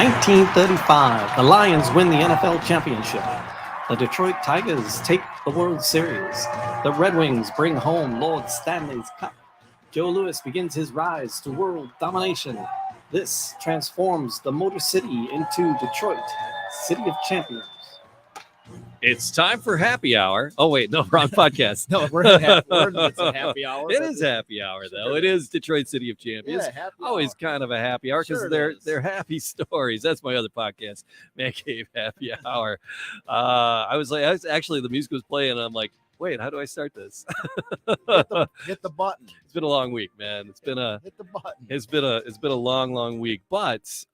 1935, the Lions win the NFL championship. The Detroit Tigers take the World Series. The Red Wings bring home Lord Stanley's Cup. Joe Louis begins his rise to world domination. This transforms the Motor City into Detroit, City of Champions. It's time for happy hour. Oh, wait, no, wrong podcast. No, it's a happy hour. It is happy hour, though. Sure. It is Detroit City of Champions. Yeah, happy Always hour. kind of a happy hour because Sure they're happy stories. That's my other podcast, Man Cave Happy Hour. Actually, the music was playing, and I'm like, wait, how do I start this? Hit the button. It's been a long week, man. Hit the button. It's been a long week, but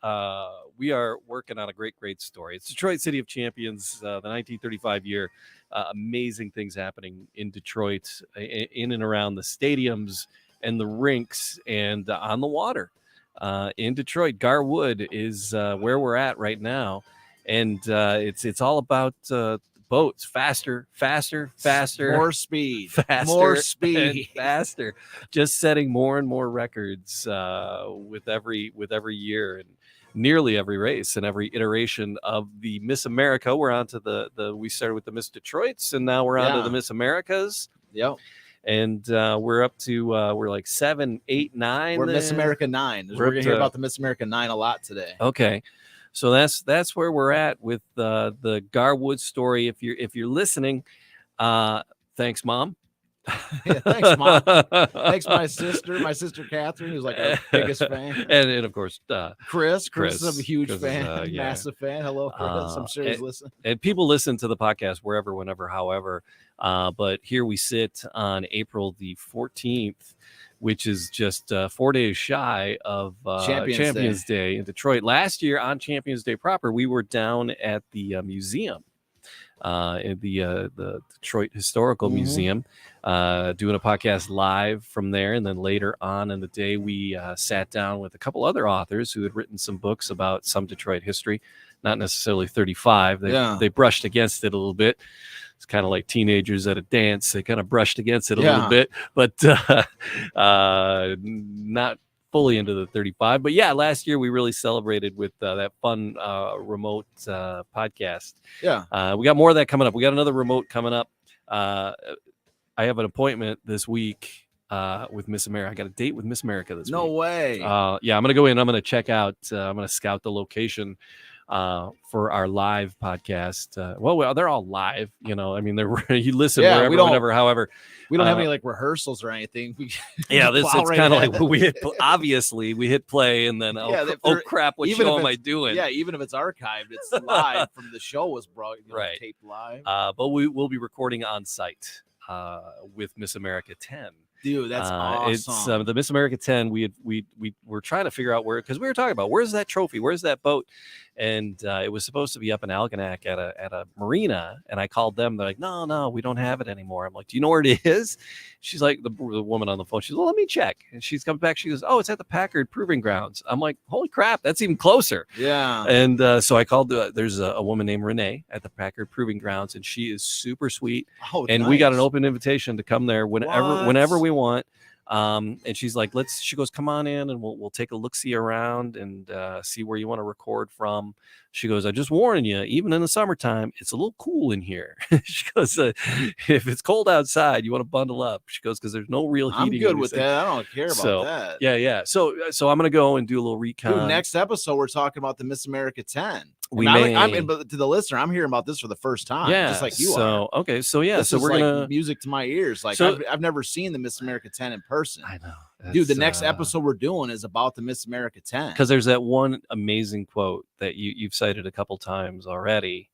we are working on a great story. It's Detroit City of Champions, the 1935 year. Amazing things happening in Detroit, in and around the stadiums and the rinks and on the water. In Detroit, Gar Wood is where we're at right now, and it's all about boats, faster, More speed, faster, just setting more and more records with every year and nearly every race and every iteration of the Miss America. We're on to we started with the Miss Detroits, and now we're on to the Miss Americas. Yep. And we're up to we're like 7, 8, 9. We're Miss America 9. We're gonna hear about the Miss America 9 a lot today. Okay. So that's where we're at with the Gar Wood story. If you're listening, thanks, Mom. Yeah, thanks, Mom. Thanks, my sister Catherine, who's like our biggest fan, and of course Chris is a huge fan, yeah. massive fan. Hello, Chris. I'm sure he's listening. And people listen to the podcast wherever, whenever, however. But here we sit on April the 14th. Which is just 4 days shy of Champions Day in Detroit. Last year on Champions Day proper, we were down at the museum, in the Detroit Historical Museum, doing a podcast live from there. And then later on in the day, we sat down with a couple other authors who had written some books about some Detroit history, not necessarily 35. They brushed against it a little bit. It's kind of like teenagers at a dance. They kind of brushed against it a little bit, but not fully into the 35. But yeah, last year we really celebrated with that fun remote podcast. Yeah. We got more of that coming up. We got another remote coming up. I have an appointment this week with Miss America. I got a date with Miss America this week. No way. Yeah, I'm going to go in. I'm going to check out. I'm going to scout the location for our live podcast. Well, they're all live, you know. I mean, you listen wherever, whenever, however. We don't have any like rehearsals or anything. It's kind of like we hit. Obviously, we hit play, and then crap, what show am I doing? Yeah, even if it's archived, it's live from the show was brought, right, taped live. But we will be recording on site with Miss America 10. Dude, that's awesome. It's the Miss America 10. We were trying to figure out where, because we were talking about where's that trophy, where's that boat, and it was supposed to be up in Algonac at a marina. And I called them. They're like, no, we don't have it anymore. I'm like, do you know where it is? She's like, the woman on the phone. She's, well, let me check. And she's come back. She goes, oh, it's at the Packard Proving Grounds. I'm like, holy crap, that's even closer. Yeah. And so I called. There's a woman named Renee at the Packard Proving Grounds, and she is super sweet. Oh, and nice. We got an open invitation to come there whenever we want. And she's like, she goes, come on in and we'll take a look-see around and see where you want to record from. She goes, I just warn you, even in the summertime, it's a little cool in here. She goes, if it's cold outside, you want to bundle up. She goes, because there's no real heating. I'm good with that. I don't care about that. Yeah. So I'm going to go and do a little recon. Dude, next episode, we're talking about the Miss America 10. But to the listener, I'm hearing about this for the first time. Yeah, just like you are. Okay, so yeah, this so is we're like gonna music to my ears. Like I've never seen the Miss America 10 in person. I know. Dude, the next episode we're doing is about the Miss America 10. Because there's that one amazing quote that you've cited a couple times already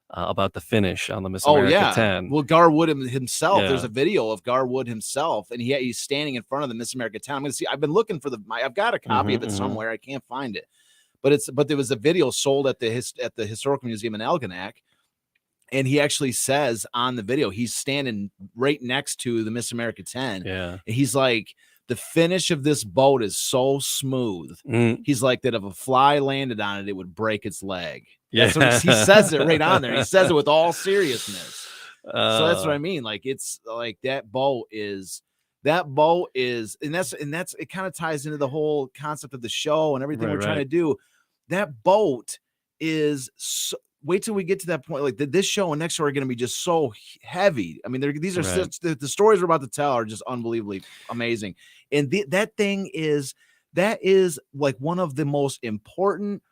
about the finish on the Miss America 10. Well, Gar Wood himself, there's a video of Gar Wood himself, and he's standing in front of the Miss America 10. I'm going to see. I've been looking for I've got a copy of it somewhere. I can't find it. But there was a video sold at the Historical Museum in Algonac, and he actually says on the video he's standing right next to the Miss America 10. Yeah, and he's like, the finish of this boat is so smooth. He's like that if a fly landed on it, it would break its leg. Yeah, he says it right on there. He says it with all seriousness. So that's what I mean. Like it's like that boat is, and that's it kind of ties into the whole concept of the show and everything we're trying to do. that boat is so, wait till we get to that point. Like this show and next show are going to be just so heavy. I mean, these are such, the stories we're about to tell are just unbelievably amazing. And that is like one of the most important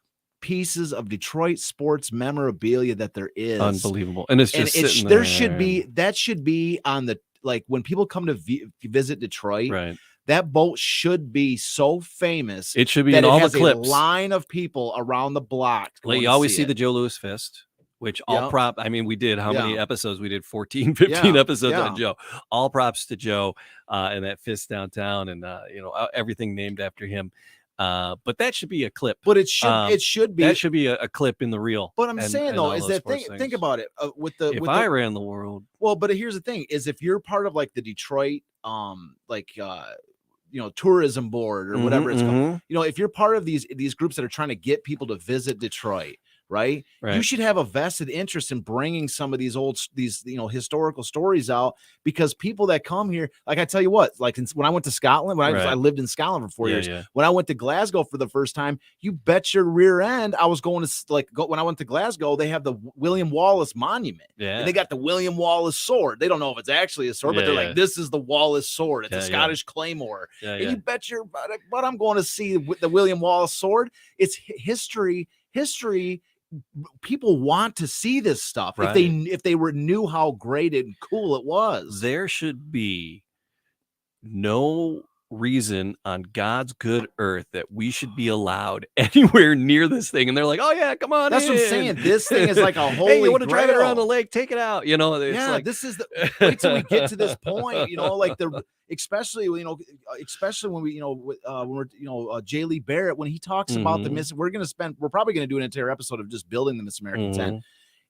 pieces of Detroit sports memorabilia that there is. Unbelievable. And it's just that should be on the, like when people come to visit Detroit, right? That boat should be so famous. It should be in all the clips. A line of people around the block. Like you always see the Joe Louis fist, which all prop. I mean, we did how many episodes? We did 14, 15 episodes on Joe. All props to Joe and that fist downtown, and everything named after him. But that should be a clip. But it should be that should be a clip in the reel. But I'm saying though, is that think about it if I ran the world. Well, but here's the thing: is if you're part of like the Detroit, tourism board or whatever it's called, if you're part of these groups that are trying to get people to visit Detroit, right? You should have a vested interest in bringing some of these historical stories out, because people that come here, like I tell you what, like when I went to Scotland, I lived in Scotland for 4 years. When I went to Glasgow for the first time, you bet your rear end I was going to when I went to Glasgow, they have the William Wallace monument. And they got the William Wallace sword. They don't know if it's actually a sword, but they're like, this is the Wallace sword. It's a Scottish claymore. And you bet your but I'm going to see the William Wallace sword. It's history. People want to see this stuff if they knew how great and cool it was. There should be no reason on God's good earth that we should be allowed anywhere near this thing, and they're like, oh yeah, come on. That's what I'm saying. This thing is like a holy hey, you want to drive it around the lake, take it out, it's this is wait till we get to this point, like especially when we when we're J. Lee Barrett, when he talks about the Miss, we're probably going to do an entire episode of just building the Miss American 10,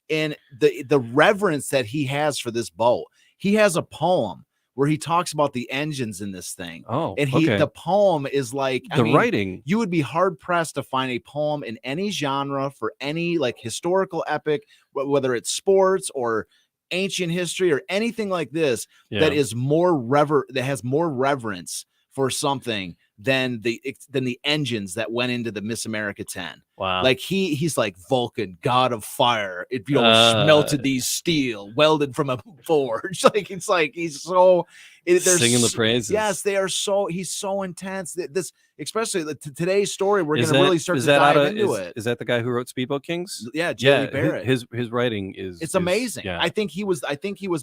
and the reverence that he has for this boat. He has a poem where he talks about the engines in this thing. The poem is like writing. You would be hard pressed to find a poem in any genre for any like historical epic, whether it's sports or ancient history or anything like this, that is that has more reverence for something than the engines that went into the Miss America 10. Wow. Like he's like Vulcan, god of fire. It melted these steel, welded from a forge. He's so singing the praises. Yes, they are so. He's so intense. This, especially today's story, we're going to really start to dive into it. Is that the guy who wrote Speedboat Kings? Yeah, J. Barrett. His writing is amazing. Yeah. I think he was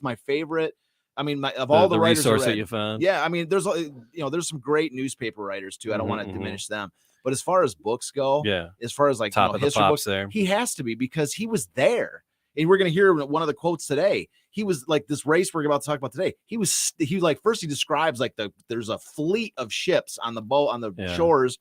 my favorite. I mean, of all the writers resource that you found. Yeah, I mean, there's some great newspaper writers too. I don't want to diminish them, but as far as books go, as far as like top of history the books, there, he has to be, because he was there. And we're going to hear one of the quotes today. He was like, this race we're about to talk about today. He describes like there's a fleet of ships on the boat on the shores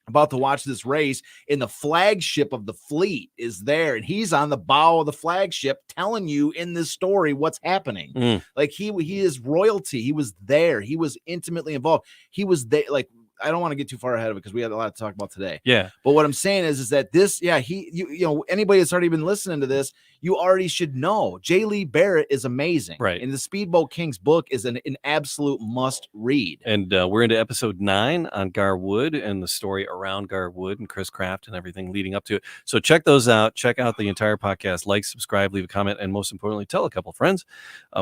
about to watch this race, and the flagship of the fleet is there, and he's on the bow of the flagship telling you in this story what's happening. Like he is royalty. He was there. He was intimately involved. He was there. Like, I don't want to get too far ahead of it because we had a lot to talk about today. Yeah. But what I'm saying is that this, anybody that's already been listening to this, you already should know J. Lee Barrett is amazing. Right. And the Speedboat Kings book is an absolute must read. And we're into episode 9 on Gar Wood and the story around Gar Wood and Chris Kraft and everything leading up to it. So check those out. Check out the entire podcast. Like, subscribe, leave a comment, and most importantly, tell a couple friends.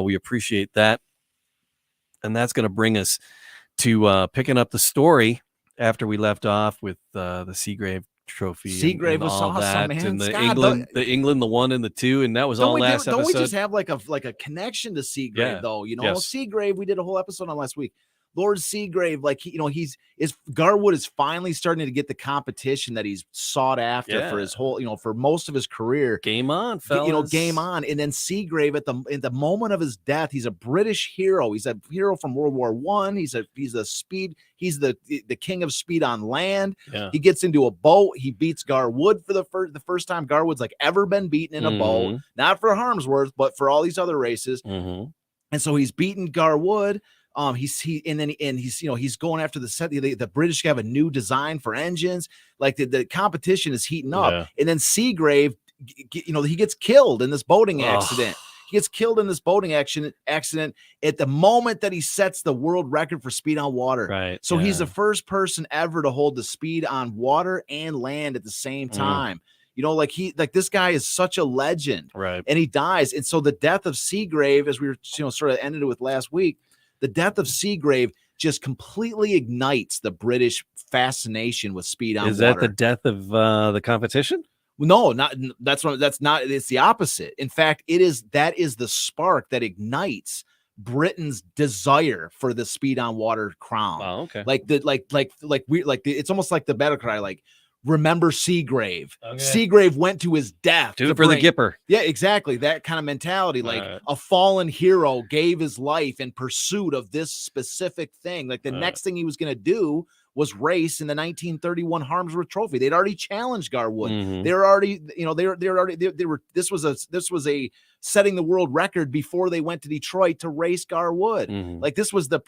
We appreciate that. And that's going to bring us to picking up the story after we left off with the Segrave Trophy. Segrave was all awesome, that, man. And the England, the 1 and the 2, and that was all last episode. Don't we just have like a connection to Segrave though? Segrave, we did a whole episode on last week. Lord Segrave, like Gar Wood is finally starting to get the competition that he's sought after for his whole, for most of his career. Game on, fellas. Game on. And then Segrave at the moment of his death, he's a British hero. He's a hero from World War I. He's the king of speed on land. Yeah. He gets into a boat. He beats Gar Wood for the first time Gar Wood's like ever been beaten in a boat, not for Harmsworth, but for all these other races. And so he's beaten Gar Wood. He's going after the set. The British have a new design for engines. Like the competition is heating up, and then Segrave, he gets killed in this boating accident. He gets killed in this boating accident at the moment that he sets the world record for speed on water. Right. So he's the first person ever to hold the speed on water and land at the same time. You know, like this guy is such a legend, right? And he dies. And so the death of Segrave, as we were, sort of ended it with last week, the death of Segrave just completely ignites the British fascination with speed on water. Is that the death of the competition? No, that's not. It's the opposite. In fact, that is the spark that ignites Britain's desire for the speed on water crown. Oh, okay. It's almost like the battle cry, like, remember Segrave. Okay. Segrave went to his death. Do it for the Gipper. Yeah, exactly. That kind of mentality. Like a fallen hero gave his life in pursuit of this specific thing. Like the next thing he was going to do was race in the 1931 Harmsworth Trophy. They'd already challenged Gar Wood. They were already, this was a setting the world record before they went to Detroit to race Gar Wood. Like this was the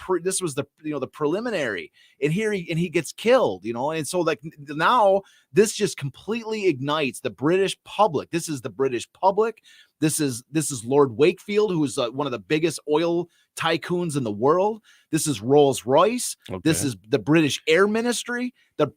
preliminary, and he gets killed, and so like now this just completely ignites the British public. This is the British public. This is Lord Wakefield, who is one of the biggest oil tycoons in the world. This is Rolls-Royce. Okay. This is the British Air Ministry. The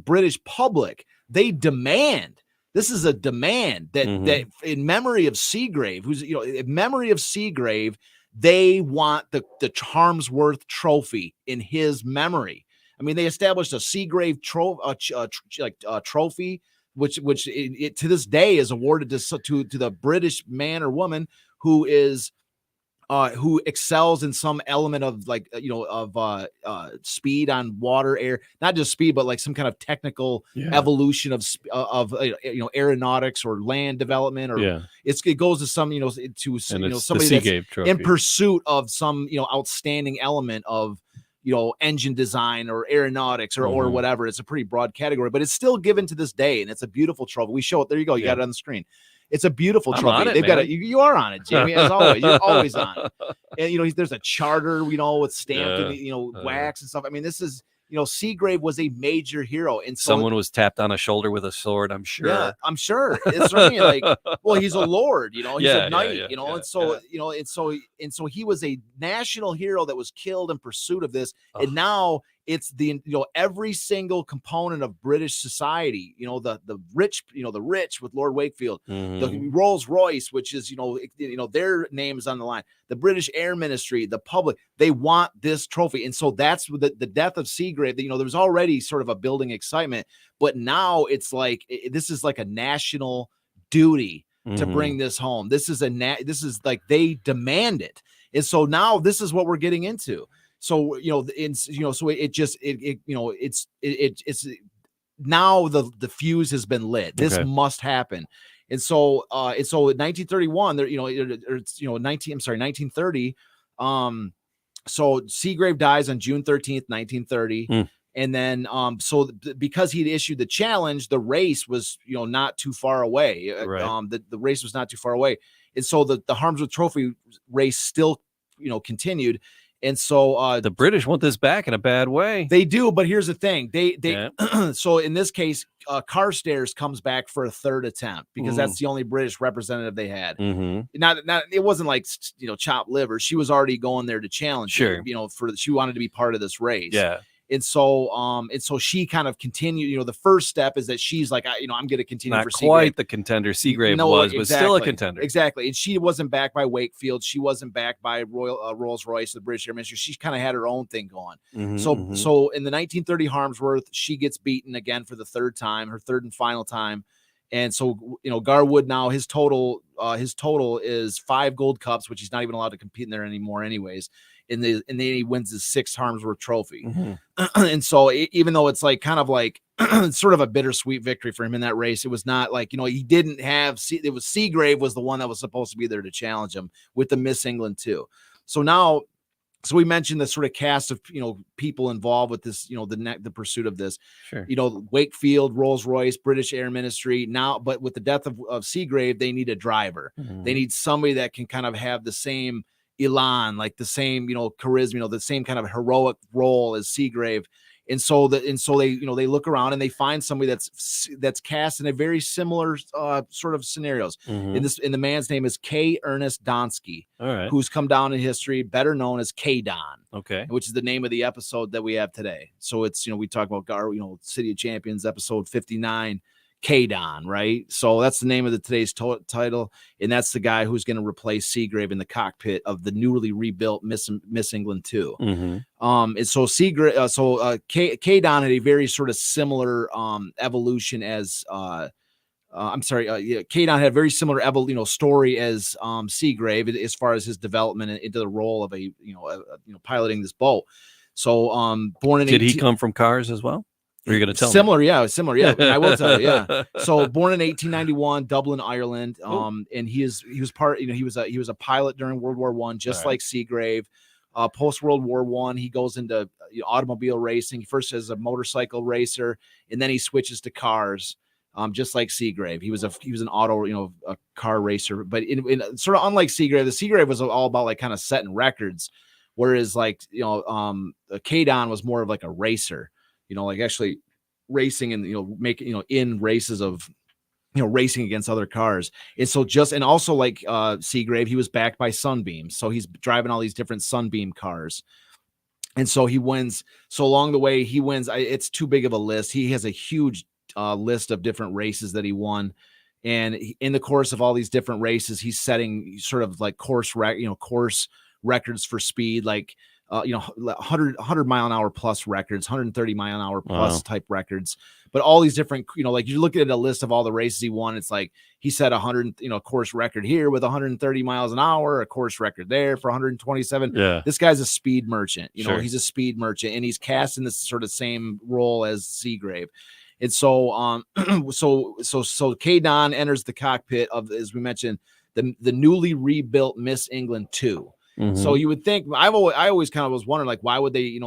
British public. They demand. This is a demand that in memory of Segrave, in memory of Segrave, they want the Harmsworth Trophy in his memory. I mean, they established a Segrave trophy, which to this day is awarded to the British man or woman who excels in some element of speed on water, air, not just speed, but like some kind of technical evolution of aeronautics or land development, or it goes to some, somebody that's in pursuit of some, outstanding element of, engine design or aeronautics or whatever. It's a pretty broad category, but it's still given to this day. And it's a beautiful trophy. We show it. There you go. You got it on the screen. It's a beautiful trophy. They've got it. You are on it, Jamie, as always. You're always on it. And, there's a charter, with stamped, wax and stuff. I mean, this is, Segrave was a major hero. And so someone was tapped on a shoulder with a sword, I'm sure. Yeah, I'm sure. It's certainly like, well, he's a lord, he's a knight, and so he was a national hero that was killed in pursuit of this. Oh. And now it's the, every single component of British society, the rich with Lord Wakefield, the Rolls-Royce, which is, their name is on the line, the British Air Ministry, the public, they want this trophy. And so that's the death of Segrave. There was already sort of a building excitement, but now it's like, this is like a national duty to bring this home. This is like, they demand it. And so now this is what we're getting into. So, it's now the fuse has been lit. This must happen. And so in 1931 there, 1930. So Segrave dies on June 13th, 1930. And then, because he'd issued the challenge, the race was, not too far away. Right. The race was not too far away. And so the Harmsworth Trophy race still, continued. And so the British want this back in a bad way. They do, but here's the thing. So in this case, Carstairs comes back for a third attempt because that's the only British representative they had. Not it wasn't like, chopped liver. She was already going there to challenge. Sure. She wanted to be part of this race. Yeah. And so she kind of continued, the first step is that she's like, I'm going to continue not for Segrave. Quite the contender Segrave was still a contender. Exactly. And she wasn't backed by Wakefield. She wasn't backed by Rolls-Royce, the British Air Ministry. She kind of had her own thing going. So in the 1930 Harmsworth, she gets beaten again for the third time, her third and final time. And so, Gar Wood now, his total is 5 gold cups, which he's not even allowed to compete in there anymore anyways. And then he wins his 6th Harmsworth Trophy. And so even though it's like kind of like sort of a bittersweet victory for him in that race, it was not like, he didn't have, it was Segrave was the one that was supposed to be there to challenge him with the Miss England too. So now, we mentioned the sort of cast of, people involved with this, the pursuit of this, sure. Wakefield, Rolls-Royce, British Air Ministry now, but with the death of Segrave, they need a driver. They need somebody that can kind of have the same elan, like the same, charisma, the same kind of heroic role as Segrave. And so they, they look around and they find somebody that's cast in a very similar sort of scenarios. And the man's name is Kaye Donsky, who's come down in history, better known as Kaye Don. Okay. Which is the name of the episode that we have today. So it's, we talk about Gar, City of Champions, episode 59, Kaye Don, right? So that's the name of today's title. And that's the guy who's going to replace Segrave in the cockpit of the newly rebuilt Miss England 2. And so Kaye Don had a very sort of similar evolution as Kaye Don had a very similar story as Segrave as far as his development into the role of piloting this boat. So born in did he come from cars as well? Are you going to tell similar? Me? Yeah. I will tell you. Yeah. So born in 1891, Dublin, Ireland. And he was a pilot during World War I, just like Segrave. Post World War I, he goes into automobile racing. First as a motorcycle racer, and then he switches to cars. Just like Segrave, he was an auto, a car racer, but in sort of unlike Segrave, the Segrave was all about like kind of setting records, whereas like Kaye Don was more of like a racer, like actually racing and making in races of racing against other cars. And so also like Segrave, he was backed by Sunbeam, so he's driving all these different Sunbeam cars. And so he wins. So along the way, he wins. It's too big of a list. He has a huge list of different races that he won, and in the course of all these different races, he's setting sort of like course records for speed, like 100 mile an hour plus records, 130 mile an hour plus type records. But all these different, like you look at a list of all the races he won, it's like he set 100, course record here with 130 miles an hour, a course record there for 127. Yeah. This guy's a speed merchant, Sure. He's a speed merchant, and he's cast in this sort of same role as Segrave. And so, so Kaye Don enters the cockpit of, as we mentioned, the newly rebuilt Miss England 2. So you would think, I always kind of was wondering, like, why would they,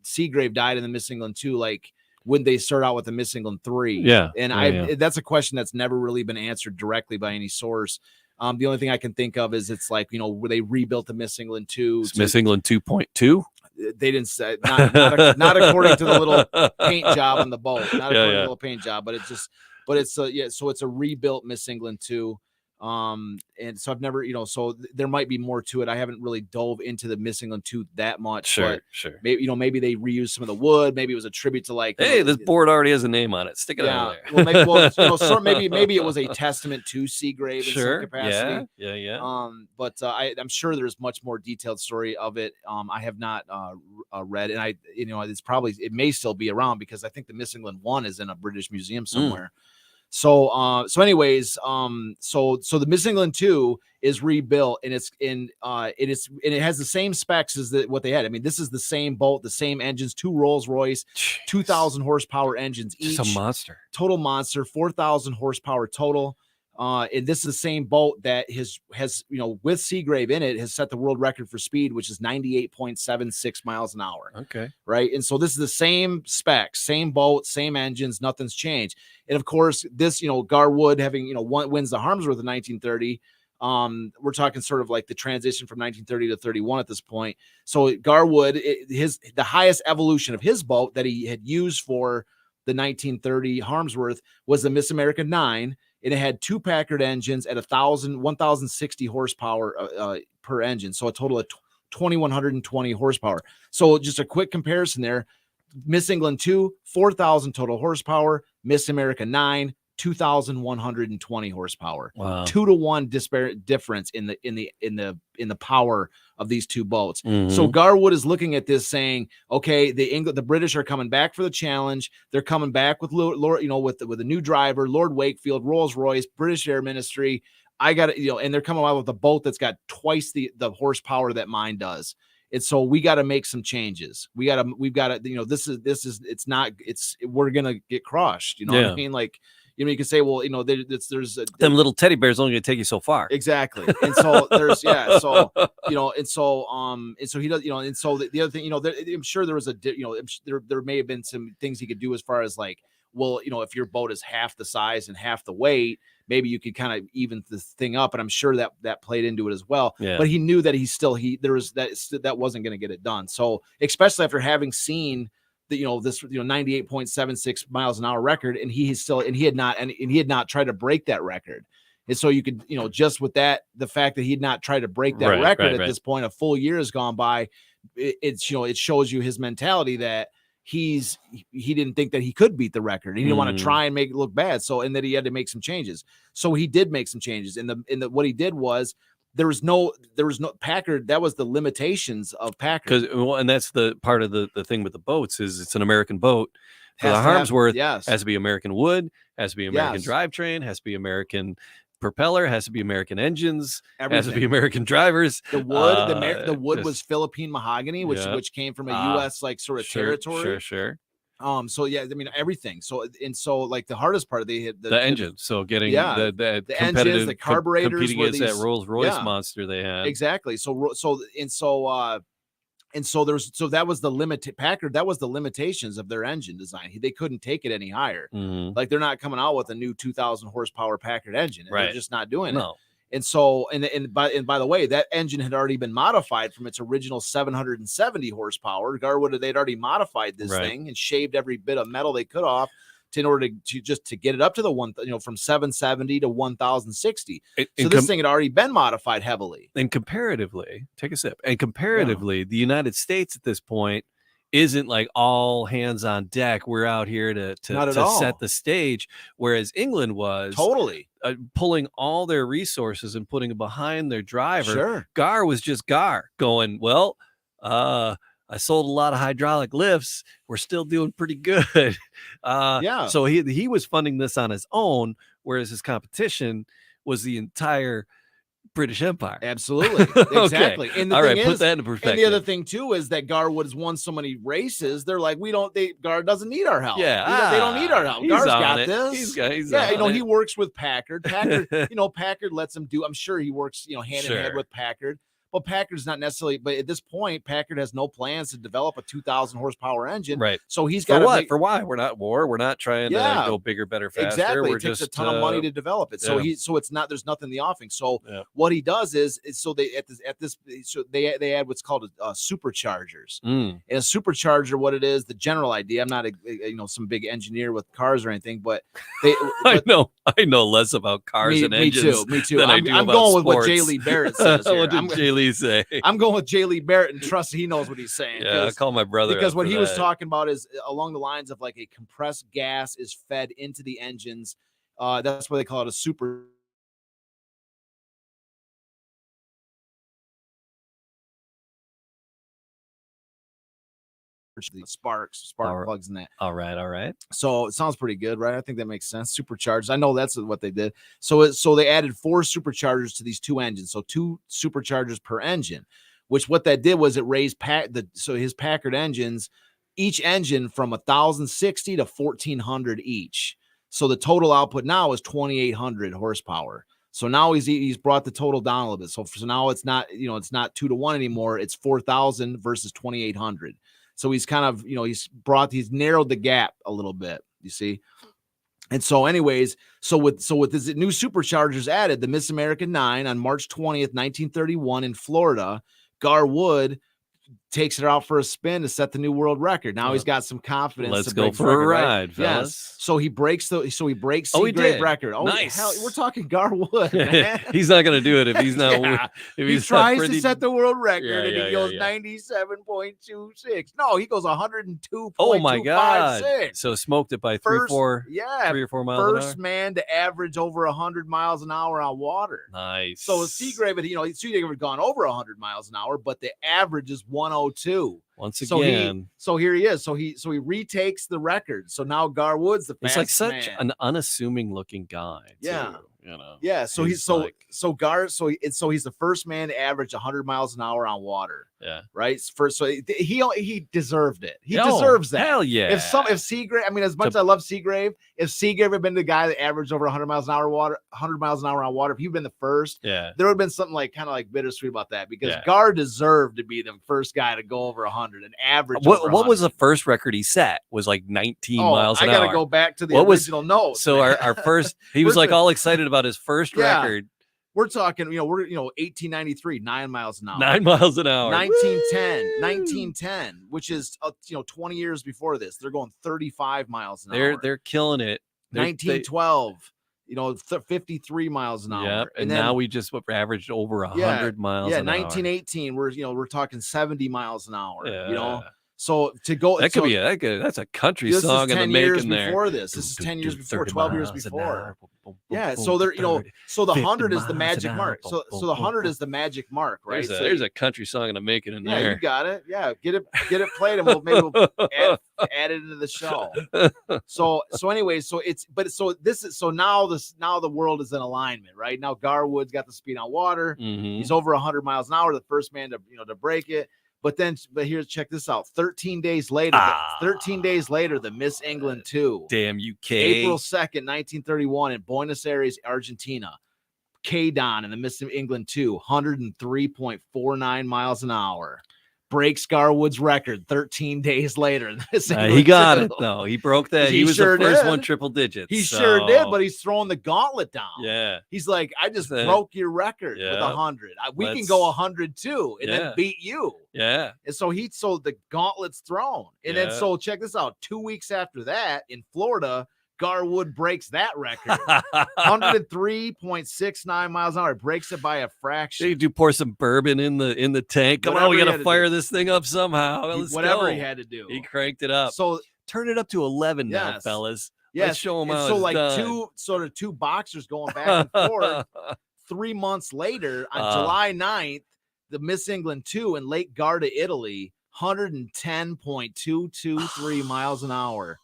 Segrave died in the Miss England 2, like, wouldn't they start out with the Miss England 3? Yeah. And that's a question that's never really been answered directly by any source. The only thing I can think of is it's like, where they rebuilt the Miss England 2. Miss England 2.2? They didn't say, not according to the little paint job on the boat, not according to the little paint job, but so it's a rebuilt Miss England 2. And so I've never, so there might be more to it. I haven't really dove into the Miss England 2 that much. Sure. Maybe, maybe they reused some of the wood. Maybe it was a tribute to like, hey, this board already has a name on it. Stick it out there. Maybe it was a testament to Segrave in some capacity. Yeah. But I'm sure there's much more detailed story of it. I have not read, and it may still be around because I think the Miss England 1 is in a British museum somewhere. So anyways, so the Miss England 2 is rebuilt, and it has the same specs as what they had. I mean, this is the same boat, the same engines, 2 Rolls-Royce, 2,000 horsepower engines each. It's a monster, total monster, 4,000 horsepower total. And this is the same boat that has with Segrave in it has set the world record for speed, which is 98.76 miles an hour. Okay. Right. And so this is the same specs, same boat, same engines, nothing's changed. And of course, this, Gar Wood having, wins the Harmsworth in 1930. We're talking sort of like the transition from 1930 to 31 at this point. So Gar Wood, the highest evolution of his boat that he had used for the 1930 Harmsworth was the Miss America 9. And it had 2 Packard engines at 1,060 horsepower per engine. So a total of 2,120 horsepower. So just a quick comparison there. Miss England 2, 4,000 total horsepower. Miss America 9, 2,120 horsepower. Wow. 2-to-1 disparate difference in the power of these two boats. So Gar Wood is looking at this saying, okay, the British are coming back for the challenge. They're coming back with with a new driver, Lord Wakefield, Rolls-Royce, British Air Ministry. I got to, and they're coming out with a boat that's got twice the horsepower that mine does. And so we got to make some changes. We've got to, we're going to get crushed. You know what I mean? Like, you can say, well, there's them little teddy bears only going to take you so far. Exactly. And so there's, so he does, and so the other thing, I'm sure there was there may have been some things he could do as far as like, well, if your boat is half the size and half the weight, maybe you could kind of even this thing up. And I'm sure that played into it as well. Yeah. But he knew that that wasn't going to get it done. So especially after having seen the, 98.76 miles an hour record, and he had not tried to break that record. And so you could, just with that, the fact that he had not tried to break that record at this point, a full year has gone by. It shows you his mentality that he didn't think that he could beat the record. He didn't want to try and make it look bad. So, and that he had to make some changes. So he did make some changes. And what he did was there was no Packard. That was the limitations of Packard. And that's the part of the thing with the boats is it's an American boat. For the Harmsworth, has to be American wood, has to be American drivetrain, has to be American propeller, has to be American engines, has to be American drivers. The wood, the wood was Philippine mahogany, which came from a U.S. like sort of territory. Sure. So yeah, I mean everything. So like the hardest part of the engine. So getting the engines, the carburetors, competing against that Rolls Royce monster they had. Exactly. So that was the limit. Packard, that was the limitations of their engine design. They couldn't take it any higher. Like they're not coming out with a new 2,000 horsepower Packard engine. They're just not doing it. And so, and by the way, that engine had already been modified from its original 770 horsepower. Gar Wood, they'd already modified this thing and shaved every bit of metal they could off in order to get it up to the from 770 to 1,060. So this thing had already been modified heavily. And comparatively, take a sip. And comparatively, the United States at this point isn't like all hands on deck. We're out here to set the stage, whereas England was totally pulling all their resources and putting it behind their driver. Sure. Gar was just Gar going, well, I sold a lot of hydraulic lifts. We're still doing pretty good. So he was funding this on his own, whereas his competition was the entire British Empire. Absolutely. Exactly. Okay. And the all thing right, put that into perspective. And the other thing too is that Gar Wood has won so many races. They're like, Gar doesn't need our help. Yeah. They don't need our help. Gar's got this. He's he works with Packard. Packard lets him do, I'm sure he works, hand in hand with Packard. Well, Packard's not necessarily, but at this point, Packard has no plans to develop a 2,000 horsepower engine. Right. So he's got For why? We're not war. We're not trying to go bigger, better, faster. Exactly. We're it takes a ton of money to develop it. So it's not, there's nothing in the offing. So what he does is so they they add what's called superchargers. And a supercharger, what it is, the general idea. I'm not some big engineer with cars or anything, but I know less about cars and engines. Me too. Than I'm about going with sports. what J. Lee Barrett says. What did J. Lee say? I'm going with J. Lee Barrett, and trust he knows what he's saying. Yeah, I call my brother because what he was talking about is along the lines of like a compressed gas is fed into the engines. That's why they call it a super. The spark plugs in that. All right. So it sounds pretty good, right? I think that makes sense. Supercharged. I know that's what they did. So they added 4 superchargers to these 2 engines. So 2 superchargers per engine, which what that did was it raised his Packard engines, each engine from 1,060 to 1,400 each. So the total output now is 2,800 horsepower. So now he's brought the total down a little bit. So now it's not, it's not 2-to-1 anymore. It's 4,000 versus 2,800. So he's kind of, he's narrowed the gap a little bit, you see. And so anyways, so with this new superchargers added, the Miss America 9 on March 20th, 1931 in Florida, Gar Wood takes it out for a spin to set the new world record. Now he's got some confidence. Let's go for a ride, fellas. Yes. So he breaks Segrave record. Oh, nice. Hell, we're talking Gar Wood, man. He's not going to do it if he's not. If he tries to set the world record and he goes 97.26. No, he goes 102.256. Oh my God. So smoked it by 3 or 4 miles an hour. First man to average over 100 miles an hour on water. Nice. So Segrave, Segrave had gone over 100 miles an hour, but the average is 102. Once again, so here he is. So he retakes the record. So now Gar Wood's the fastest. He's like such an unassuming looking guy. Yeah. Too, Yeah. So he's Gar. So he's the first man to average 100 miles an hour on water. Yeah. Right. So he deserved it. He deserves that. Hell yeah. If Segrave, I mean, as much as I love Segrave, if Segrave had been the guy that averaged over 100 miles an hour on water, if he'd been the first, there would have been something like kind of like bittersweet about that because Gar deserved to be the first guy to go over 100 and average. What was the first record he set? Was like 19 miles an hour. I gotta go back to the original notes. So our first, he was like all excited about his first record. we're talking, we're 1893, 9 miles an hour. 9 miles an hour. 1910, which is 20 years before this. They're going 35 miles an hour. They're killing it. 1912. 53 miles an hour. Yep. And then, now we just averaged over 100 miles an 1918, hour. we're talking 70 miles an hour. Yeah. So to go, that's a country song in the making there. Before this is 10 years before, 12 years before. Yeah. So there, so the 100 is the magic mark. So the 100 is the magic mark, right? There's a country song in the making in there. Yeah, you got it. Yeah, get it played, and we'll add it into the show. So anyway, so now the world is in alignment, right? Now Gar Wood's got the speed on water. Mm-hmm. He's over 100 miles an hour, the first man to break it. But check this out. 13 days later, the Miss England 2. Damn you, April 2nd, 1931, in Buenos Aires, Argentina. Kaye Don in the Miss England 2, 103.49 miles an hour. Breaks Gar Wood's record 13 days later. He got it, though. He broke that. He was sure the first did. one triple digits. He sure did, but he's throwing the gauntlet down. Yeah. He's like, I just broke your record with 100. We can go 100 too and then beat you. Yeah. And so the gauntlet's thrown. And then check this out. 2 weeks after that in Florida, Gar Wood breaks that record. 103.69 miles an hour. Breaks it by a fraction. Did you pour some bourbon in the tank? Come on, we got to fire this thing up somehow. Let's Whatever go. he had to do. He cranked it up. So turn it up to 11 now, fellas. Yes. Let's show them how so it's like done. two boxers going back and forth. 3 months later, on July 9th, the Miss England 2 in Lake Garda, Italy, 110.223 miles an hour.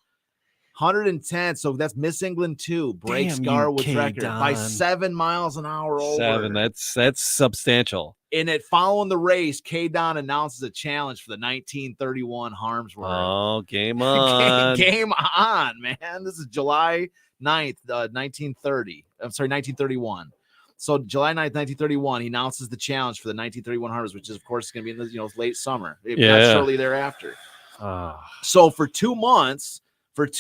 110. So that's Miss England 2 breaks Gar Wood's record by 7 miles an hour over. 7. That's substantial. And following the race, Kaye Don announces a challenge for the 1931 Harmsworth. Oh, game on. Game on, man. This is July 9th, 1930. I'm sorry, 1931. So July 9th, 1931, he announces the challenge for the 1931 Harmsworth, which is, of course, going to be in the late summer, not shortly thereafter. So for 2 months, this,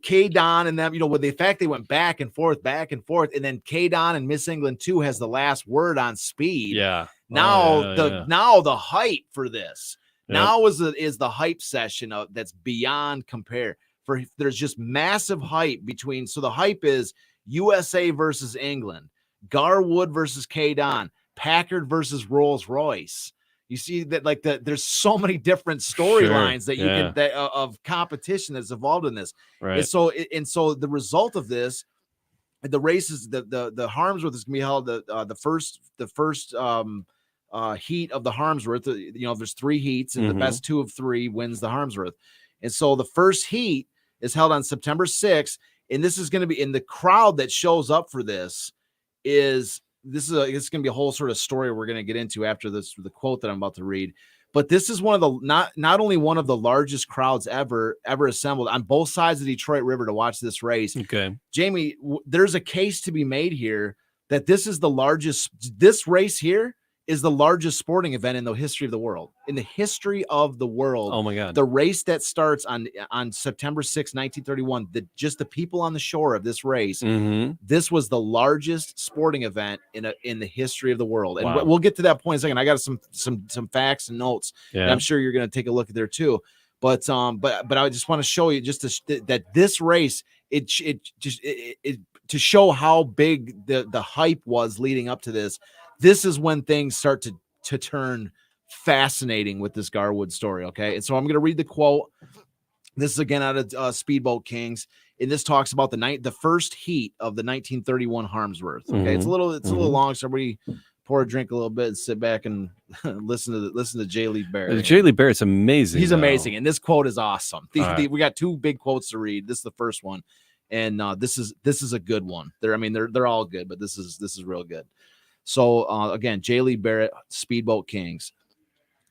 Kaye Don and them, with the fact they went back and forth, and then Kaye Don and Miss England 2 has the last word on speed. Yeah. Now the hype for this now is the hype session that's beyond compare. There's just massive hype between. So the hype is USA versus England, Gar Wood versus Kaye Don, Packard versus Rolls Royce. You see that there's so many different storylines that you can of competition that's involved in this. Right. And so the result of this, the races, the Harmsworth is gonna be held the first heat of the Harmsworth. There's 3 heats, and the best 2 of 3 wins the Harmsworth. And so the first heat is held on September 6th, and this is going to be in the crowd that shows up for this is. It's going to be a whole sort of story we're going to get into after the quote that I'm about to read. But this is one of the not only one of the largest crowds ever assembled on both sides of the Detroit River to watch this race. Okay, Jamie, there's a case to be made here that this race here is the largest sporting event in the history of the world. In the history of the world. Oh my God. The race that starts on September 6, 1931, just the people on the shore of this race, this was the largest sporting event in the history of the world. And we'll get to that point in a second. I got some facts and notes. And I'm sure you're going to take a look at there too. But I just want to show you that this race, to show how big the hype was leading up to this. This is when things start to turn fascinating with this Gar Wood story. Okay. And so I'm going to read the quote. This is again out of Speedboat Kings. And this talks about the first heat of the 1931 Harmsworth. Okay. It's a little long. So everybody pour a drink a little bit and sit back and listen to J. Lee Barrett. J. Lee Barrett's amazing. He's amazing. And this quote is awesome. We got 2 big quotes to read. This is the first one. And this is a good one. They're all good, but this is real good. So again, J. Lee Barrett, Speedboat Kings.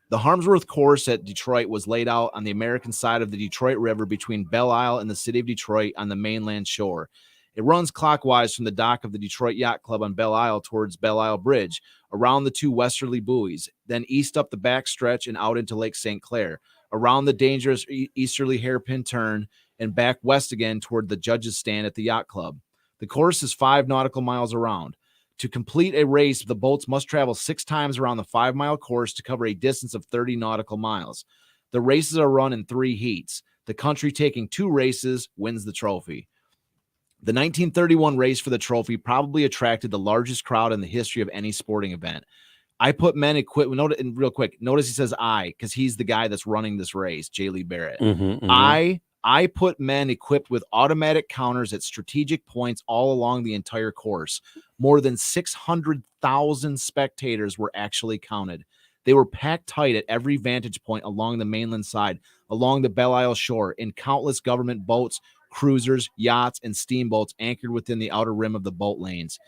The Harmsworth course at Detroit was laid out on the American side of the Detroit River between Belle Isle and the city of Detroit on the mainland shore. It runs clockwise from the dock of the Detroit Yacht Club on Belle Isle towards Belle Isle Bridge, around the 2 westerly buoys, then east up the back stretch and out into Lake St. Clair, around the dangerous easterly hairpin turn, and back west again toward the judges' stand at the Yacht Club. The course is 5 nautical miles around. To complete a race, the boats must travel 6 times around the 5-mile course to cover a distance of 30 nautical miles. The races are run in 3 heats. The country taking 2 races wins the trophy. The 1931 race for the trophy probably attracted the largest crowd in the history of any sporting event. I put men equipped. Real quick, notice he says I, because he's the guy that's running this race, J. Lee Barrett. I put men equipped with automatic counters at strategic points all along the entire course. More than 600,000 spectators were actually counted. They were packed tight at every vantage point along the mainland side, along the Belle Isle shore, in countless government boats, cruisers, yachts, and steamboats anchored within the outer rim of the boat lanes.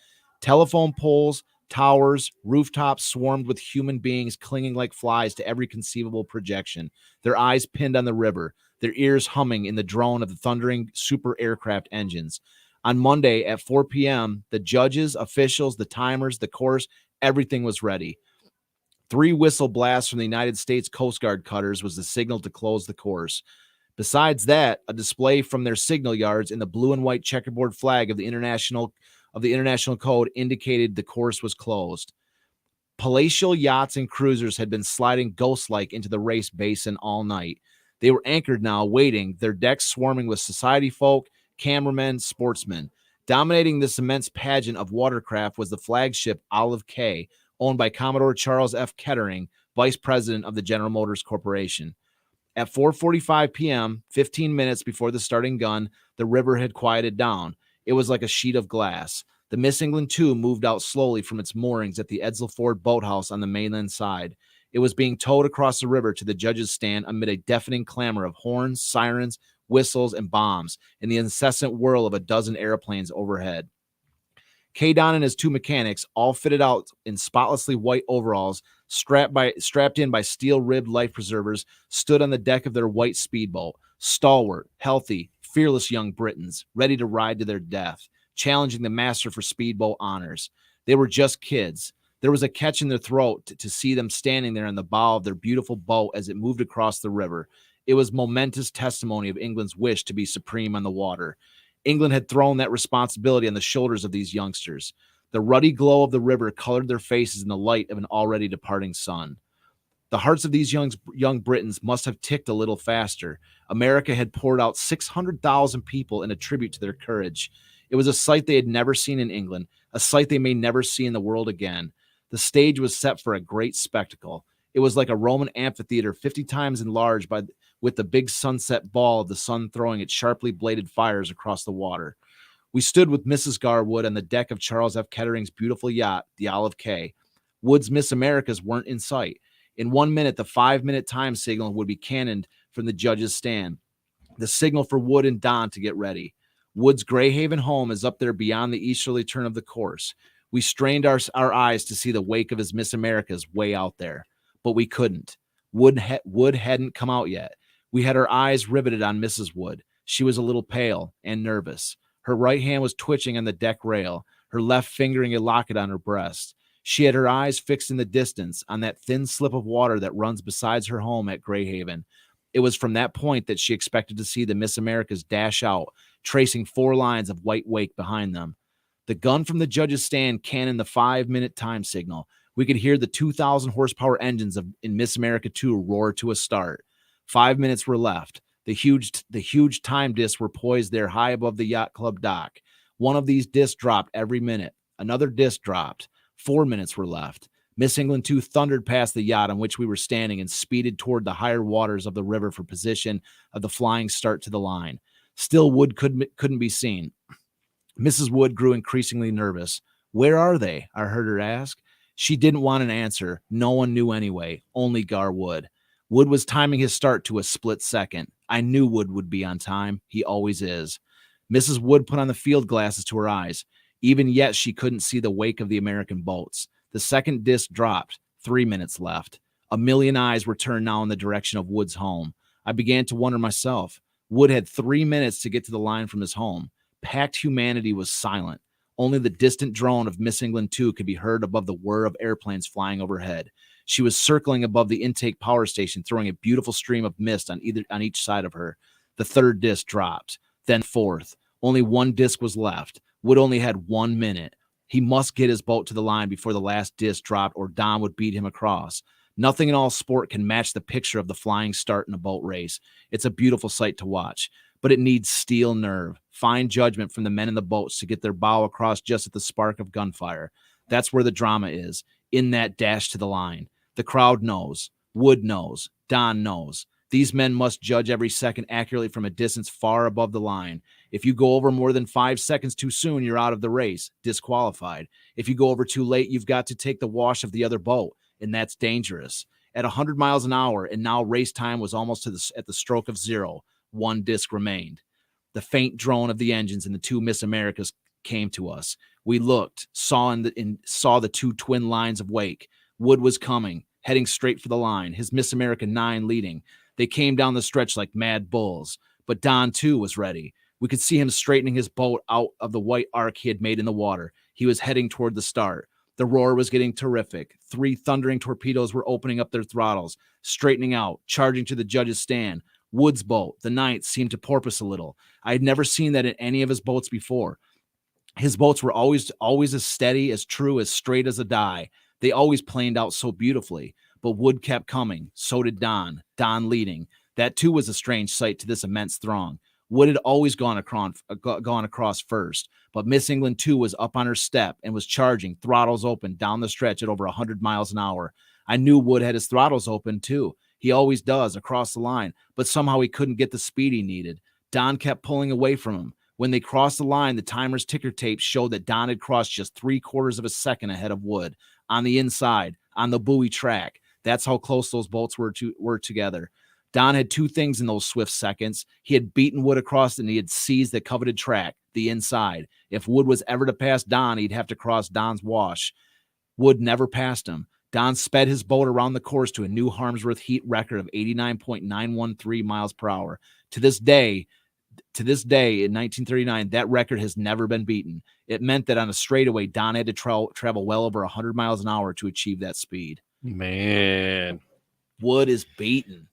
Telephone poles, towers, rooftops swarmed with human beings clinging like flies to every conceivable projection, their eyes pinned on the river, their ears humming in the drone of the thundering super aircraft engines. On Monday at 4 p.m., the judges, officials, the timers, the course, everything was ready. 3 whistle blasts from the United States Coast Guard cutters was the signal to close the course. Besides that, a display from their signal yards in the blue and white checkerboard flag of the international code indicated the course was closed. Palatial yachts and cruisers had been sliding ghost-like into the race basin all night. They were anchored now, waiting, their decks swarming with society folk, cameramen, sportsmen. Dominating this immense pageant of watercraft was the flagship Olive Kaye, owned by Commodore Charles F. Kettering, vice president of the General Motors Corporation. At 4:45 p.m., 15 minutes before the starting gun, the river had quieted down. It was like a sheet of glass. The Miss England 2 moved out slowly from its moorings at the Edsel Ford boathouse on the mainland side. It was being towed across the river to the judges' stand amid a deafening clamor of horns, sirens, whistles, and bombs, and the incessant whirl of a dozen airplanes overhead. Kaye Don and his 2 mechanics, all fitted out in spotlessly white overalls, strapped in by steel-ribbed life preservers, stood on the deck of their white speedboat, stalwart, healthy, fearless young Britons, ready to ride to their death, challenging the master for speedboat honors. They were just kids. There was a catch in their throat to see them standing there in the bow of their beautiful boat as it moved across the river. It was momentous testimony of England's wish to be supreme on the water. England had thrown that responsibility on the shoulders of these youngsters. The ruddy glow of the river colored their faces in the light of an already departing sun. The hearts of these young Britons must have ticked a little faster. America had poured out 600,000 people in a tribute to their courage. It was a sight they had never seen in England, a sight they may never see in the world again. The stage was set for a great spectacle. It was like a Roman amphitheater 50 times enlarged with the big sunset ball of the sun throwing its sharply bladed fires across the water. We stood with Mrs. Gar Wood on the deck of Charles F. Kettering's beautiful yacht, the Olive Kaye. Wood's Miss Americas weren't in sight. In 1 minute, the 5-minute time signal would be cannoned from the judges' stand, the signal for Wood and Don to get ready. Wood's Greyhaven home is up there beyond the easterly turn of the course. We strained our eyes to see the wake of his Miss Americas way out there, but we couldn't. Wood hadn't come out yet. We had our eyes riveted on Mrs. Wood. She was a little pale and nervous. Her right hand was twitching on the deck rail, her left fingering a locket on her breast. She had her eyes fixed in the distance on that thin slip of water that runs beside her home at Greyhaven. It was from that point that she expected to see the Miss Americas dash out, tracing 4 lines of white wake behind them. The gun from the judge's stand cannoned the 5-minute time signal. We could hear the 2,000 horsepower engines in Miss America 2 roar to a start. 5 minutes were left. The huge time discs were poised there high above the yacht club dock. One of these discs dropped every minute. Another disc dropped. 4 minutes were left. Miss England 2 thundered past the yacht on which we were standing and speeded toward the higher waters of the river for position of the flying start to the line. Still, Wood couldn't be seen. Mrs. Wood grew increasingly nervous. "Where are they?" I heard her ask. She didn't want an answer. No one knew anyway. Only Gar Wood. Wood was timing his start to a split second. I knew Wood would be on time. He always is. Mrs. Wood put on the field glasses to her eyes. Even yet, she couldn't see the wake of the American boats. The second disc dropped. 3 minutes left. A million eyes were turned now in the direction of Wood's home. I began to wonder myself. Wood had 3 minutes to get to the line from his home. Packed humanity was silent. Only the distant drone of Miss England 2 could be heard above the whir of airplanes flying overhead. She was circling above the intake power station, throwing a beautiful stream of mist on each side of her. The third disc dropped, then fourth. Only one disc was left. Wood only had 1 minute. He must get his boat to the line before the last disc dropped, or Don would beat him across. Nothing in all sport can match the picture of the flying start in a boat race. It's a beautiful sight to watch, but it needs steel nerve, fine judgment from the men in the boats to get their bow across just at the spark of gunfire. That's where the drama is, in that dash to the line. The crowd knows. Wood knows. Don knows. These men must judge every second accurately from a distance far above the line. If you go over more than 5 seconds too soon, you're out of the race, disqualified. If you go over too late, you've got to take the wash of the other boat, and that's dangerous. At 100 miles an hour, and now race time was almost at the stroke of 0. 1 disc remained. The faint drone of the engines and the 2 Miss Americas came to us. We looked, saw the 2 twin lines of wake. Wood was coming, heading straight for the line, his Miss America 9 leading. They came down the stretch like mad bulls, but Don, too, was ready. We could see him straightening his boat out of the white arc he had made in the water. He was heading toward the start. The roar was getting terrific. 3 thundering torpedoes were opening up their throttles, straightening out, charging to the judge's stand. Wood's boat, the 9th, seemed to porpoise a little. I had never seen that in any of his boats before. His boats were always as steady, as true, as straight as a die. They always planed out so beautifully. But Wood kept coming. So did Don leading. That, too, was a strange sight to this immense throng. Wood had always gone across first, but Miss England, too, was up on her step and was charging, throttles open, down the stretch at over 100 miles an hour. I knew Wood had his throttles open, too. He always does across the line, but somehow he couldn't get the speed he needed. Don kept pulling away from him. When they crossed the line, the timer's ticker tape showed that Don had crossed just 3/4 of a second ahead of Wood, on the inside, on the buoy track. That's how close those boats were together. Don had 2 things in those swift seconds. He had beaten Wood across and he had seized the coveted track, the inside. If Wood was ever to pass Don, he'd have to cross Don's wash. Wood never passed him. Don sped his boat around the course to a new Harmsworth heat record of 89.913 miles per hour. To this day, in 1939, that record has never been beaten. It meant that on a straightaway, Don had to travel well over 100 miles an hour to achieve that speed. Man, Wood is beaten.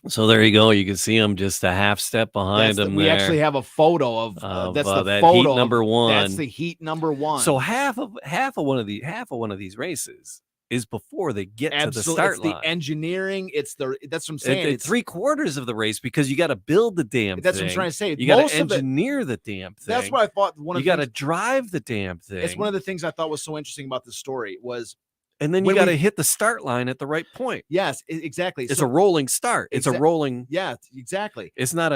So there you go. You can see him just a half step behind him. We actually have a photo of that's the that photo heat number 1. That's the heat number 1. So half of one of these races is before they get to the start line. It's the engineering. That's what I'm saying. It's 3/4 of the race because you got to build the damn thing. That's what I'm trying to say. You got to engineer the damn thing. That's what I thought. You got to drive the damn thing. It's one of the things I thought was so interesting about this story was. And then you got to hit the start line at the right point. Yes, exactly. It's a rolling start. It's a rolling. Yeah, exactly. It's not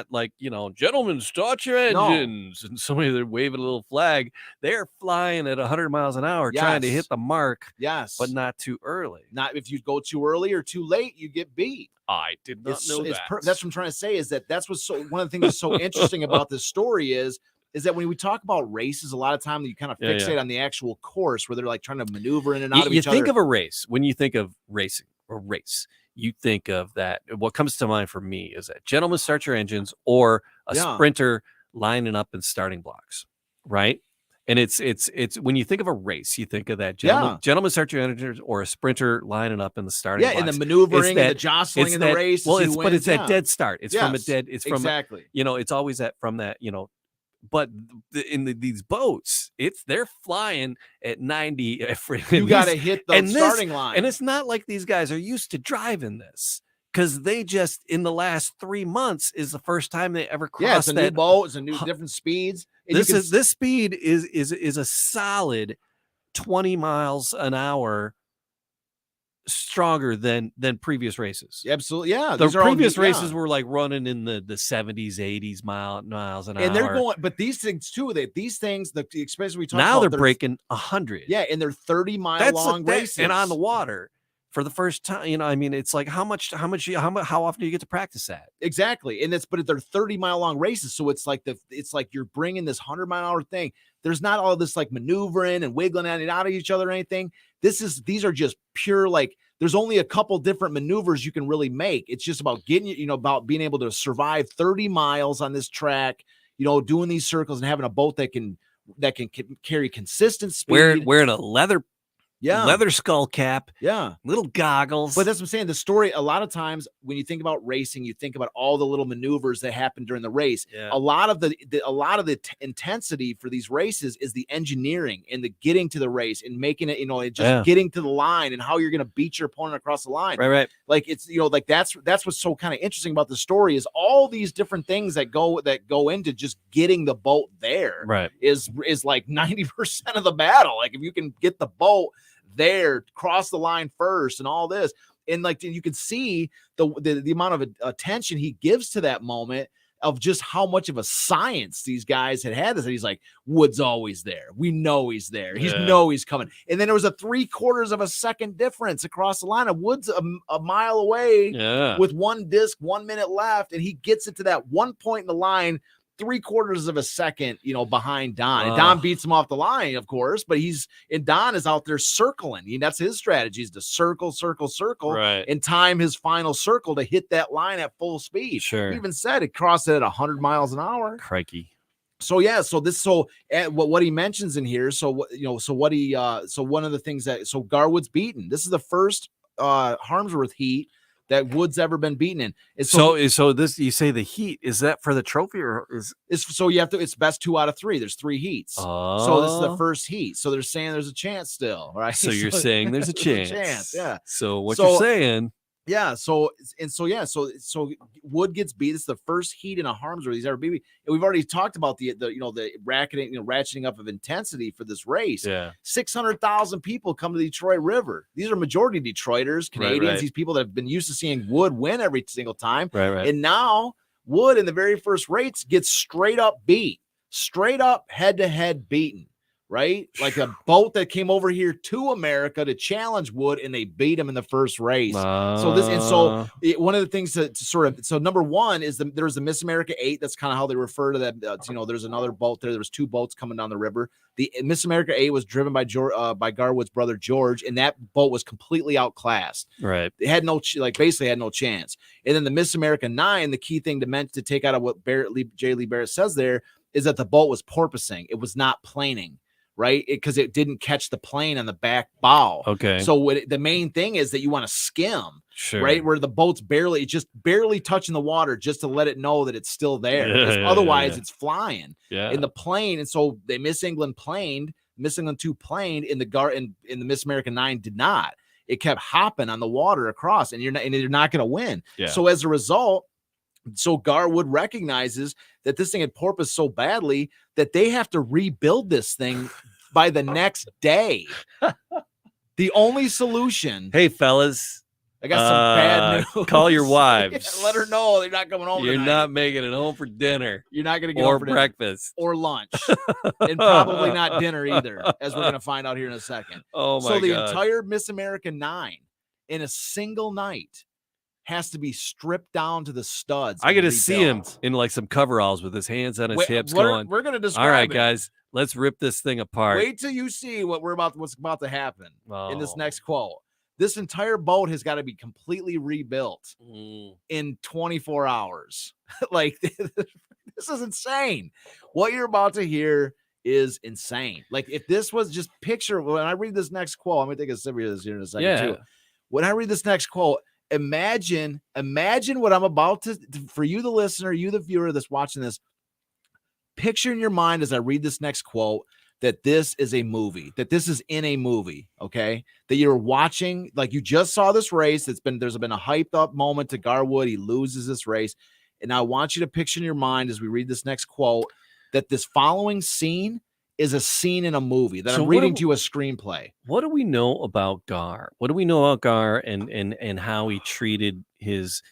like, gentlemen, start your engines. No. And somebody, they're waving a little flag. They're flying at 100 miles an hour, trying to hit the mark. Yes. But not too early. Not if you go too early or too late, you get beat. I did not know that. That's what I'm trying to say is that's what's one of the things that's so interesting about this story is that when we talk about races, a lot of time you kind of fixate on the actual course where they're like trying to maneuver in and out of each other. You think of a race. When you think of racing or race, you think of that. What comes to mind for me is that gentlemen, start your engines, or a sprinter lining up in starting blocks, right? And it's when you think of a race, you think of that gentlemen, start your engines, or a sprinter lining up in the starting blocks. And the maneuvering and the jostling in the race. Well, it's that dead start. It's from a dead. It's from exactly. It's always from that. But in these boats, they're flying at 90. You got to hit the starting line. And it's not like these guys are used to driving this, because they just, in the last 3 months, is the first time they ever crossed new boat. It's a new different speeds. This speed is a solid 20 miles an hour stronger than previous races. Absolutely. Yeah. The previous races were like running in the 70s, 80s miles an hour. And they're going, but these things too, especially we talk now about, they're breaking 100. Yeah. And they're 30-mile long races. And on the water for the first time, it's like how often do you get to practice that? Exactly. And but they're 30-mile long races. So it's like you're bringing this 100-mile-an-hour thing. There's not all this like maneuvering and wiggling out of each other or anything. These are just pure, there's only a couple different maneuvers you can really make. It's just about getting, about being able to survive 30 miles on this track, doing these circles and having a boat that can carry consistent speed. Wearing a leather leather skull cap, yeah, little goggles. But that's what I'm saying. The story, a lot of times when you think about racing, you think about all the little maneuvers that happen during the race. Yeah. A lot of the intensity for these races is the engineering and the getting to the race and making it, and just getting to the line and how you're going to beat your opponent across the line. Right. Like it's, like that's what's so kind of interesting about the story is all these different things that go into just getting the boat there. Right. Is like 90% of the battle. Like if you can get the boat there, cross the line first and all this, and like you can see the amount of attention he gives to that moment of just how much of a science these guys had this. And he's like, Wood's always there, we know he's there, he's coming. And then there was a 3/4 of a second difference across the line of Wood's a mile away with one disc, 1 minute left, and he gets it to that one point in the line 3/4 of a second, behind Don. And Don beats him off the line, of course, but Don is out there circling. That's his strategy, is to circle, and time his final circle to hit that line at full speed. Sure. He even said it crossed it at 100 miles an hour. Crikey. So what he mentions in here. So one of the things that Gar Wood's beaten. This is the first Harmsworth heat that Wood's ever been beaten in. And so this, you say the heat, is that for the trophy or it's best 2 out of 3. There's 3 heats. So this is the first heat. So they're saying there's a chance still, right? So you're saying there's a chance. Yeah. So what you're saying. Yeah. So Wood gets beat. It's the first heat in a Harmsworth he's ever beat. And we've already talked about the ratcheting up of intensity for this race. Yeah. 600,000 people come to the Detroit River. These are majority Detroiters, Canadians, right. These people that have been used to seeing Wood win every single time. Right. And now Wood in the very first race gets straight up beat, straight up head-to-head beaten. Right? Like a boat that came over here to America to challenge Wood, and they beat him in the first race. One of the things so number one is there's the Miss America 8. That's kind of how they refer to that. There's another boat there. There was 2 boats coming down the river. The Miss America 8 was driven by Gar Wood's brother George, and that boat was completely outclassed. Right. It had basically had no chance. And then the Miss America 9, the key thing to take out of what J. Lee Barrett says there is that the boat was porpoising. It was not planing. Right, because it didn't catch the plane on the back bow. Okay. So the main thing is that you want to skim, sure, right, where the boat's barely touching the water, just to let it know that it's still there. Otherwise, it's flying. Yeah. In the plane, and so they Miss England 2 planed, in the Miss America 9 did not. It kept hopping on the water across, and you're not going to win. Yeah. So as a result. So Gar Wood recognizes that this thing had porpoised so badly that they have to rebuild this thing by the next day. The only solution. Hey, fellas. I got some bad news. Call your wives. Let her know they're not coming home You're tonight. not making it home for dinner. You're not going to get or home for breakfast. Dinner. Or lunch. And probably not dinner either, as we're going to find out here in a second. Oh, my God. So the entire Miss America 9 in a single night has to be stripped down to the studs. I get to see him in like some coveralls with his hands on his hips going. We're going to describe. All right, guys, let's rip this thing apart. Wait till you see what's about to happen in this next quote. This entire boat has got to be completely rebuilt in 24 hours. Like this is insane. What you're about to hear is insane. Like if this was just picture, when I read this next quote, I'm going to take a sip of this here in a second too. When I read this next quote, imagine what I'm about to, for you, the listener, you, the viewer that's watching this, picture in your mind as I read this next quote, that this is a movie, that this is in a movie. Okay. That you're watching, like you just saw this race. There's been a hyped up moment to Gar Wood. He loses this race. And I want you to picture in your mind as we read this next quote, that this following scene is a scene in a movie, that I'm reading to you a screenplay. What do we know about Gar? What do we know about Gar and how he treated his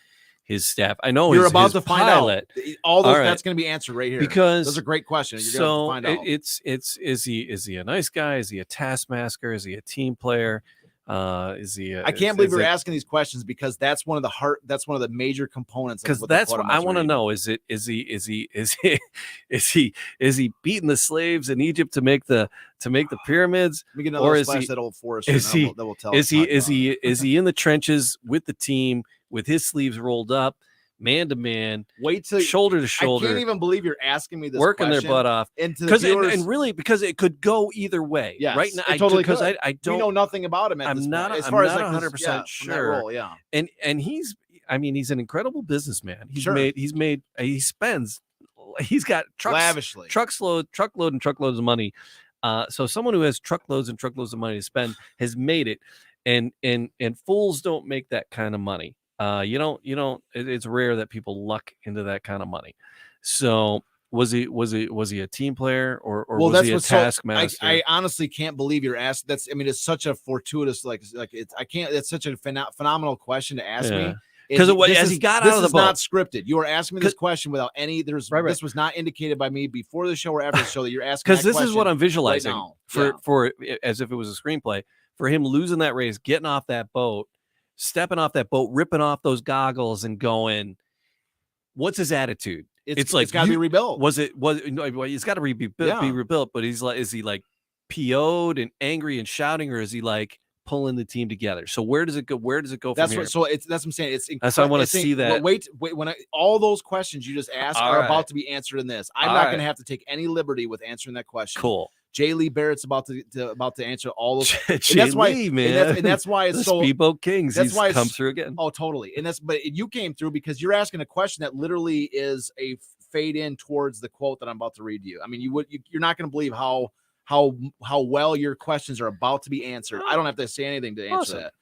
staff? I know you're about to find pilot. Out. All those that's going to be answered right here. Because those are great questions. You're going to find out. Is he a nice guy? Is he a taskmaster? Is he a team player? Is he? I can't believe we're asking these questions, because that's one of the major components. Because that's what I want to know. Is he beating the slaves in Egypt to make the pyramids? Let me get another splash that old forest. Is he in the trenches with the team with his sleeves rolled up, man to man, wait till shoulder to shoulder. I can't even believe you're asking me this working question. Their butt off. Because and really, because it could go either way. Yes, right now, it totally because could. I don't. We know nothing about him at this point. As far as like 100% sure. Role, yeah. And he's an incredible businessman. He's got lavishly truckloads of money. So someone who has truckloads and truckloads of money to spend has made it, and fools don't make that kind of money. It's rare that people luck into that kind of money. So was he a team player or was he a taskmaster? I honestly can't believe you're asked. It's such a fortuitous it's such a phenomenal question to ask me. Because as he got out of the boat, not scripted. You were asking me this question without any. This was not indicated by me before the show or after the show that you're asking. Because this is what I'm visualizing right now. for as if it was a screenplay. For him losing that race, getting off that boat, stepping off that boat, ripping off those goggles, and going. What's his attitude? It's like it's got to be rebuilt. It's got to be rebuilt. But is he like PO'd and angry and shouting, or is he like pulling the team together? So where does it go? That's from what. here? So that's what I'm saying. That's why I want to see that. Wait. When all those questions you just asked are about to be answered in this, I'm not going to have to take any liberty with answering that question. Cool. J. Lee Barrett's about to answer all those. That's why, man. And that's why it's so Speedboat Kings. That's why it's come through again. Oh, totally. But you came through because you're asking a question that literally is a fade in towards the quote that I'm about to read to you. I mean, you're not going to believe how well your questions are about to be answered. I don't have to say anything to answer that.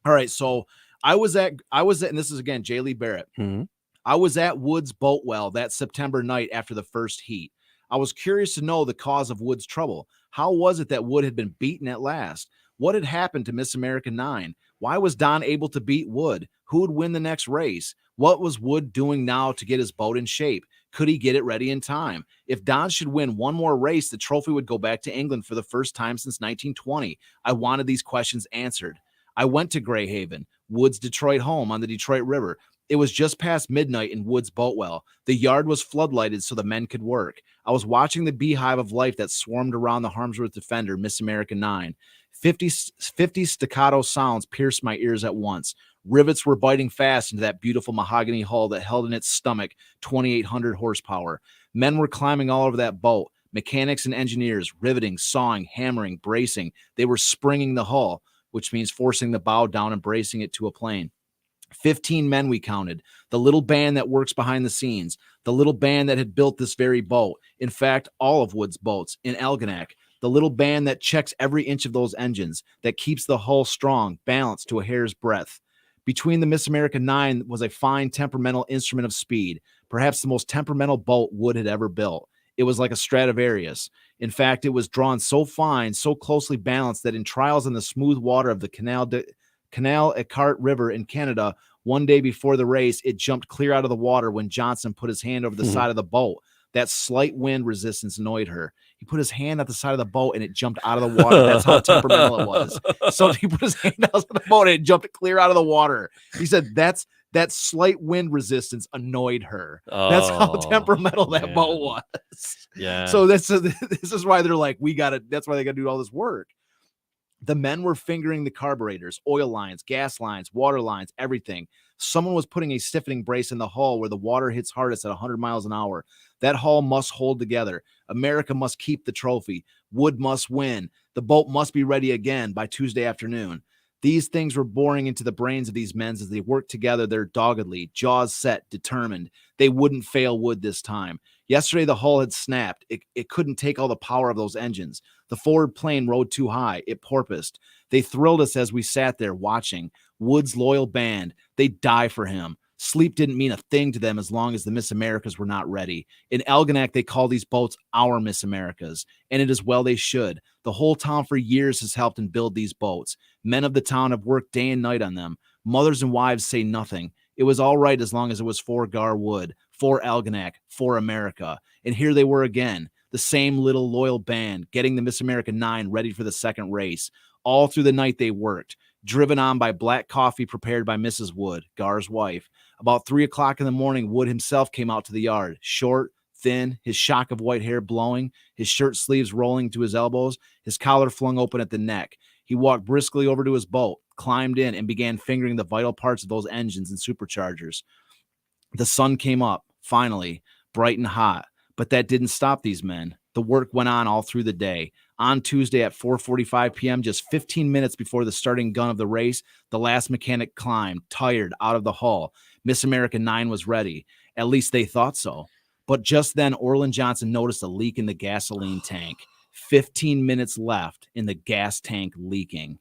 All right. So I was at, and this is again, J. Lee Barrett. Mm-hmm. I was at Wood's Boatwell that September night after the first heat. I was curious to know the cause of Wood's trouble. How was it that Wood had been beaten at last? What had happened to Miss America 9? Why was Don able to beat Wood? Who would win the next race? What was Wood doing now to get his boat in shape? Could he get it ready in time? If Don should win one more race, the trophy would go back to England for the first time since 1920. I wanted these questions answered. I went to Greyhaven, Wood's Detroit home on the Detroit River. It was just past midnight in Wood's Boatwell. The yard was floodlighted so the men could work. I was watching the beehive of life that swarmed around the Harmsworth Defender, Miss America 9. 50 staccato sounds pierced my ears at once. Rivets were biting fast into that beautiful mahogany hull that held in its stomach 2,800 horsepower. Men were climbing all over that boat. Mechanics and engineers, riveting, sawing, hammering, bracing. They were springing the hull, which means forcing the bow down and bracing it to a plane. 15 men we counted, the little band that works behind the scenes, the little band that had built this very boat. In fact, all of Wood's boats in Algonac, the little band that checks every inch of those engines, that keeps the hull strong, balanced to a hair's breadth. Between the Miss America 9 was a fine temperamental instrument of speed, perhaps the most temperamental boat Wood had ever built. It was like a Stradivarius. In fact, it was drawn so fine, so closely balanced that in trials in the smooth water of the Canal Ecart River in Canada, one day before the race, it jumped clear out of the water when Johnson put his hand over the side of the boat. That slight wind resistance annoyed her. He put his hand at the side of the boat and it jumped out of the water. That's how temperamental it was. So he put his hand out of the boat and it jumped clear out of the water. He said that slight wind resistance annoyed her. That's how temperamental that boat was. Yeah. So this is why they're like, that's why they got to do all this work. The men were fingering the carburetors, oil lines, gas lines, water lines, everything. Someone was putting a stiffening brace in the hull where the water hits hardest at 100 miles an hour. That hull must hold together. America must keep the trophy. Wood must win. The boat must be ready again by Tuesday afternoon. These things were boring into the brains of these men as they worked together there doggedly, jaws set, determined. They wouldn't fail Wood this time. Yesterday, the hull had snapped. It couldn't take all the power of those engines. The forward plane rode too high. It porpoised. They thrilled us as we sat there watching. Wood's loyal band. They'd die for him. Sleep didn't mean a thing to them as long as the Miss Americas were not ready. In Algonac, they call these boats our Miss Americas, and it is well they should. The whole town for years has helped and build these boats. Men of the town have worked day and night on them. Mothers and wives say nothing. It was all right as long as it was for Gar Wood, for Algonac, for America. And here they were again, the same little loyal band, getting the Miss America 9 ready for the second race. All through the night they worked, driven on by black coffee prepared by Mrs. Wood, Gar's wife. About 3 o'clock in the morning, Wood himself came out to the yard, short, thin, his shock of white hair blowing, his shirt sleeves rolling to his elbows, his collar flung open at the neck. He walked briskly over to his boat, climbed in, and began fingering the vital parts of those engines and superchargers. The sun came up, finally, bright and hot, but that didn't stop these men. The work went on all through the day. On Tuesday at 4:45 p.m., just 15 minutes before the starting gun of the race, the last mechanic climbed, tired, out of the hull. Miss America 9 was ready. At least they thought so. But just then, Orland Johnson noticed a leak in the gasoline tank. 15 minutes left in the gas tank leaking.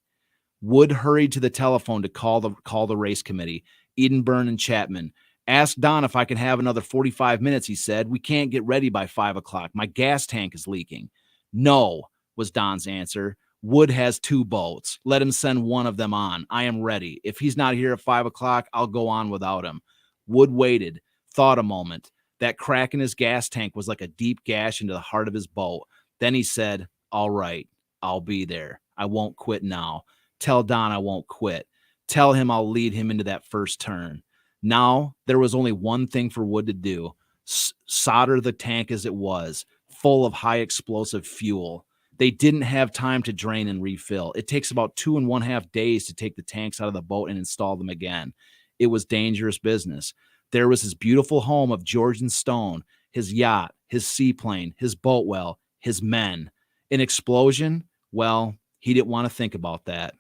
Wood hurried to the telephone to call the race committee, Edenburn and Chapman. Ask Don if I can have another 45 minutes, he said. We can't get ready by 5 o'clock. My gas tank is leaking. No, was Don's answer. Wood has 2 boats. Let him send one of them on. I am ready. If he's not here at 5 o'clock, I'll go on without him. Wood waited, thought a moment. That crack in his gas tank was like a deep gash into the heart of his boat. Then he said, all right, I'll be there. I won't quit now. Tell Don I won't quit. Tell him I'll lead him into that first turn. Now, there was only one thing for Wood to do. Solder the tank as it was, full of high explosive fuel. They didn't have time to drain and refill. It takes about 2.5 days to take the tanks out of the boat and install them again. It was dangerous business. There was his beautiful home of George and Stone, his yacht, his seaplane, his boat well, his men. An explosion? Well, he didn't want to think about that.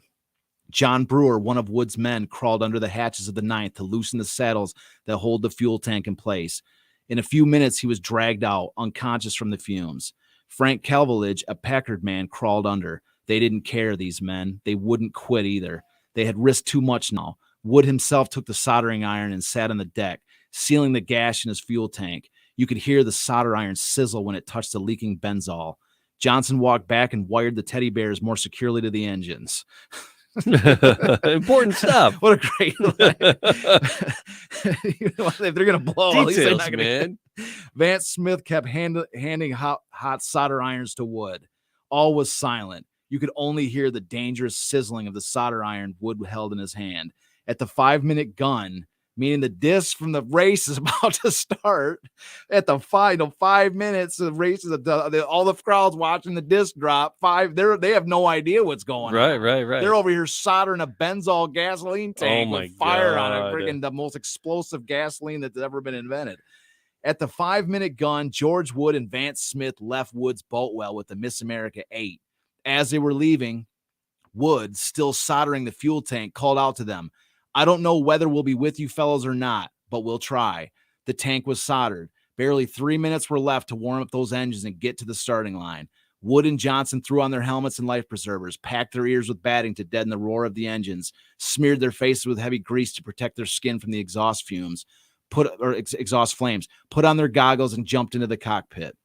John Brewer, one of Wood's men, crawled under the hatches of the Ninth to loosen the saddles that hold the fuel tank in place. In a few minutes, he was dragged out, unconscious from the fumes. Frank Calvilage, a Packard man, crawled under. They didn't care, these men. They wouldn't quit either. They had risked too much now. Wood himself took the soldering iron and sat on the deck, sealing the gash in his fuel tank. You could hear the solder iron sizzle when it touched the leaking benzol. Johnson walked back and wired the teddy bears more securely to the engines. Important stuff. What a great if they're gonna blow, details, at least they're not gonna, man. Vance Smith kept handing hot solder irons to Wood. All was silent. You could only hear the dangerous sizzling of the solder iron Wood held in his hand. At the 5-minute gun, meaning the disc from the race is about to start, at the 5 minutes, the race is all the crowd's watching the disc drop. They have no idea what's going on. Right. They're over here soldering a benzol gasoline tank with fire on it, freaking the most explosive gasoline that's ever been invented. At the 5-minute gun, George Wood and Vance Smith left Wood's boat well with the Miss America 8. As they were leaving, Wood, still soldering the fuel tank, called out to them, I don't know whether we'll be with you fellows or not, but we'll try. The tank was soldered. Barely 3 minutes were left to warm up those engines and get to the starting line. Wood and Johnson threw on their helmets and life preservers, packed their ears with batting to deaden the roar of the engines, smeared their faces with heavy grease to protect their skin from the exhaust flames, put on their goggles and jumped into the cockpit.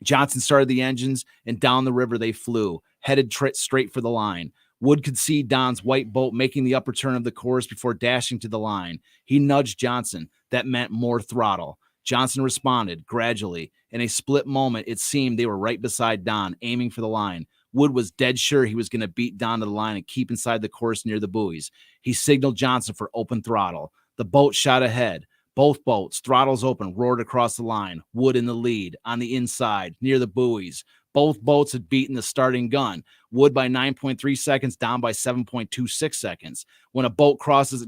Johnson started the engines, and down the river they flew, headed straight for the line. Wood could see Don's white boat making the upper turn of the course before dashing to the line. He nudged Johnson. That meant more throttle. Johnson responded gradually. In a split moment, it seemed they were right beside Don, aiming for the line. Wood was dead sure he was going to beat Don to the line and keep inside the course near the buoys. He signaled Johnson for open throttle. The boat shot ahead. Both boats, throttles open, roared across the line. Wood in the lead, on the inside, near the buoys. Both boats had beaten the starting gun. Wood by 9.3 seconds, Don by 7.26 seconds. When a boat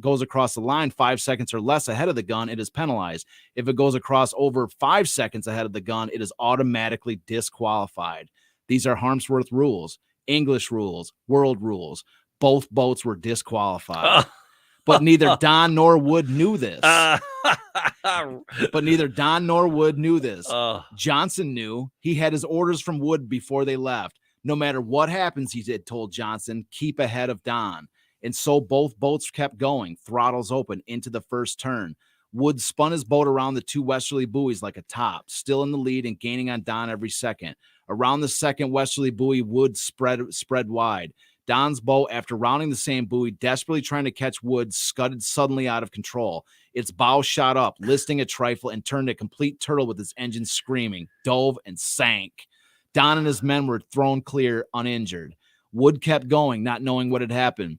goes across the line 5 seconds or less ahead of the gun, it is penalized. If it goes across over 5 seconds ahead of the gun, it is automatically disqualified. These are Harmsworth rules, English rules, world rules. Both boats were disqualified. But neither Don nor Wood knew this. Johnson knew. He had his orders from Wood before they left. No matter what happens, he had told Johnson, keep ahead of Don. And so both boats kept going, throttles open, into the first turn. Wood spun his boat around the 2 westerly buoys like a top, still in the lead and gaining on Don every second. Around the second westerly buoy, Wood spread wide. Don's boat, after rounding the same buoy, desperately trying to catch Wood, scudded suddenly out of control. Its bow shot up, listing a trifle, and turned a complete turtle with its engine screaming, dove, and sank. Don and his men were thrown clear, uninjured. Wood kept going, not knowing what had happened.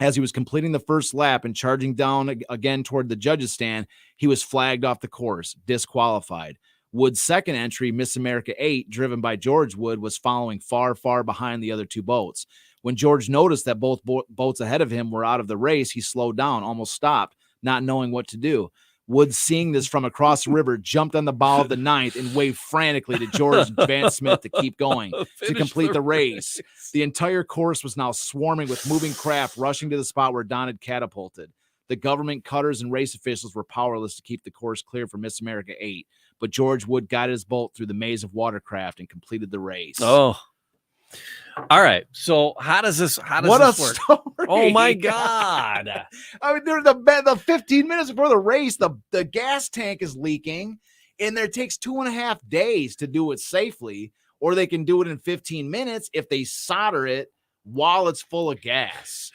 As he was completing the first lap and charging down again toward the judges' stand, he was flagged off the course, disqualified. Wood's second entry, Miss America 8, driven by George Wood, was following far, far behind the other 2 boats. When George noticed that both boats ahead of him were out of the race, he slowed down, almost stopped, not knowing what to do. Wood, seeing this from across the river, jumped on the bow of the ninth and waved frantically to George Van Smith to keep going, to complete the race. The entire course was now swarming with moving craft rushing to the spot where Don had catapulted. The government cutters and race officials were powerless to keep the course clear for Miss America 8, but George Wood guided his boat through the maze of watercraft and completed the race. Oh, all right. So how does this work? Story. Oh my God. I mean, the 15 minutes before the race, the gas tank is leaking, and it takes 2.5 days to do it safely, or they can do it in 15 minutes if they solder it while it's full of gas.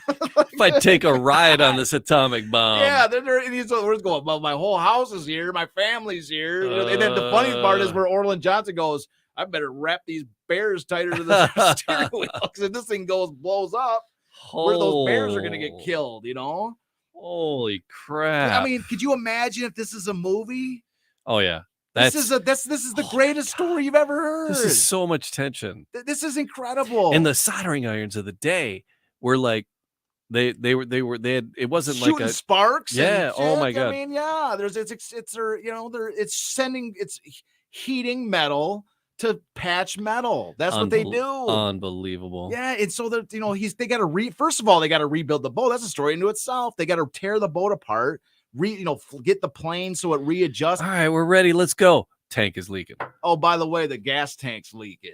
If I take a ride on this atomic bomb. Yeah, these words go, well, my whole house is here, my family's here. And then the funny part is where Orland Johnson goes, I better wrap these bears tighter to the steering wheel, because if this thing blows up, where those bears are going to get killed, you know? Holy crap. I mean, could you imagine if this is a movie? Oh, yeah. This is the greatest story you've ever heard. This is so much tension. This is incredible. And the soldering irons of the day were like, they had, it wasn't shooting like a sparks. Yeah. Oh my God. I mean, yeah, it's heating metal to patch metal. That's what they do. Unbelievable. Yeah. And so they got to first of all, they got to rebuild the boat. That's a story into itself. They got to tear the boat apart, get the plane so it readjusts. All right, we're ready. Let's go. Tank is leaking. Oh, by the way, the gas tank's leaking.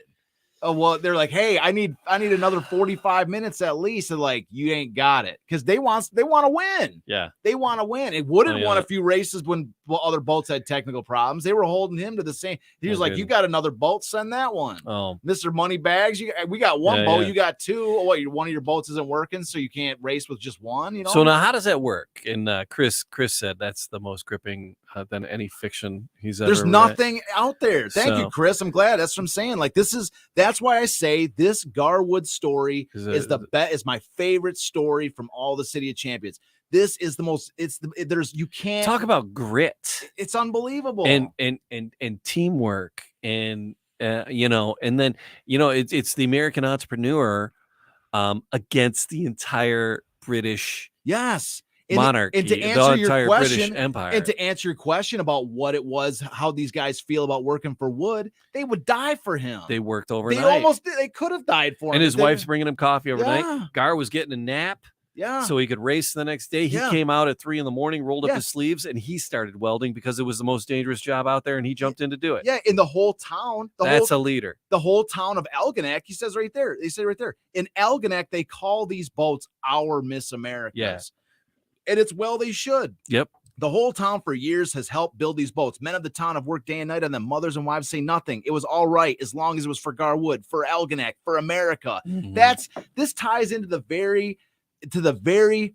Oh, well, they're like, hey, I need another 45 minutes at least. And like, you ain't got it, because they want to win. Yeah, they want to win. It wouldn't won a few races when other boats had technical problems. They were holding him to the same. He was like, you got another boat? Send that one. Oh, Mr. Moneybags, we got one boat. Yeah. You got two. Oh, what? One of your boats isn't working, so you can't race with just one. You know. So now, how does that work? And Chris said that's the most gripping than any fiction he's ever. There's nothing out there. Thank you, Chris. I'm glad. That's what I'm saying. Like, that's why I say this Gar Wood story is my favorite story from all the City of Champions. This is the most. You can't talk about grit. It's unbelievable. And teamwork, and and then it's the American entrepreneur against the entire British monarchy, and to answer your question, British Empire. And to answer your question about what it was, how these guys feel about working for Wood, they would die for him. They worked overnight. They could have died for him. And his wife's bringing him coffee overnight. Yeah. Gar was getting a nap. Yeah. So he could race the next day. He came out at 3 a.m, rolled up his sleeves, and he started welding because it was the most dangerous job out there, and he jumped in to do it. Yeah, in the whole town. That's a leader. The whole town of Algonac, he says right there. They say right there. In Algonac, they call these boats our Miss Americas. Yes. And it's they should. Yep. The whole town for years has helped build these boats. Men of the town have worked day and night on them. Mothers and wives say nothing. It was all right as long as it was for Gar Wood, for Algonac, for America. Mm-hmm. This ties into the very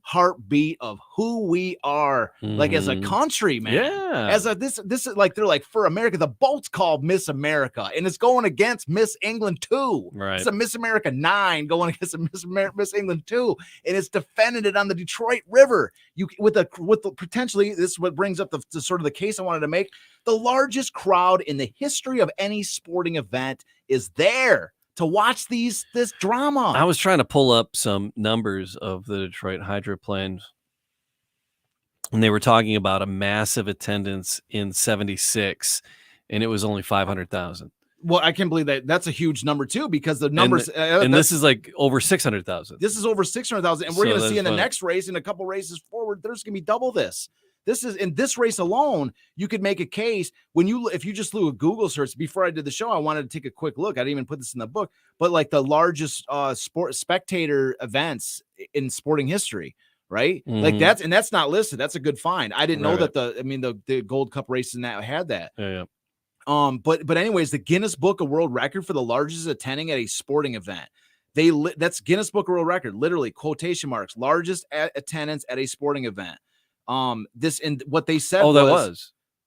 heartbeat of who we are, like as a country, man. Yeah. This is like, they're like, for America, the boat's called Miss America, and it's going against Miss England 2. Right. It's a Miss America 9 going against a Miss England 2, and it's defending it on the Detroit River. With the potentially, this is what brings up the sort of the case I wanted to make. The largest crowd in the history of any sporting event is there to watch this drama. I was trying to pull up some numbers of the Detroit hydroplanes, and they were talking about a massive attendance in 76, and it was only 500,000. Well, I can't believe that. That's a huge number too, because the numbers. And this is like over 600,000. This is over 600,000, and we're going to see in the next race, in a couple races forward, there's going to be double this. This is in this race alone. You could make a case if you just do a Google search. Before I did the show, I wanted to take a quick look. I didn't even put this in the book, but like the largest spectator events in sporting history, right? Mm-hmm. Like that's not listed. That's a good find. I didn't know that the Gold Cup races and that had that. Yeah. But anyways, the Guinness Book of World Record for the largest attending at a sporting event. That's Guinness Book of World Record, literally quotation marks, largest attendance at a sporting event. This and what they said.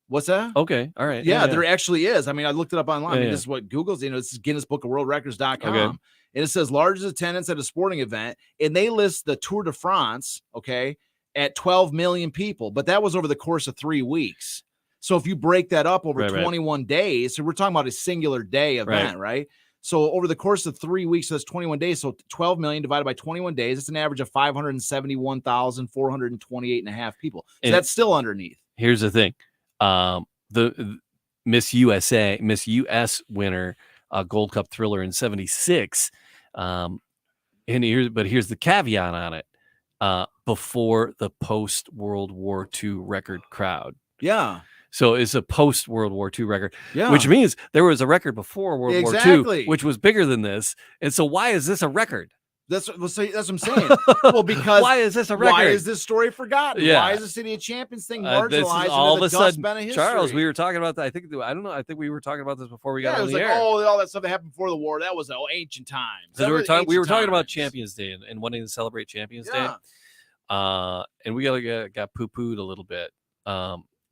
What's that? Okay. All right. Yeah, there actually is. I mean, I looked it up online. This is what Google's, this is Guinness Book of World Records.com. Okay. And it says largest attendance at a sporting event. And they list the Tour de France, at 12 million people. But that was over the course of 3 weeks. So if you break that up over 21 days, so we're talking about a singular day event, right? So over the course of 3 weeks, so that's 21 days. So 12 million divided by 21 days, it's an average of 571,428 and a half people. So that's still underneath. here's the thing. The Miss US winner, Gold Cup Thriller in 76. And here's the caveat on it. Before the post World War II record crowd. Yeah. So it's a post World War II record, yeah. which means there was a record before World War II, which was bigger than this. And so why is this a record? That's what I'm saying. Well, because why is this a record? Why is this story forgotten? Yeah. Why is the City of Champions thing marginalized? All of a sudden, of Charles, we were talking about that. I think we were talking about this before we got on the air. All that stuff that happened before the war. That was ancient times. We were talking about Champions Day and wanting to celebrate Champions Day. And we got poo-pooed a little bit.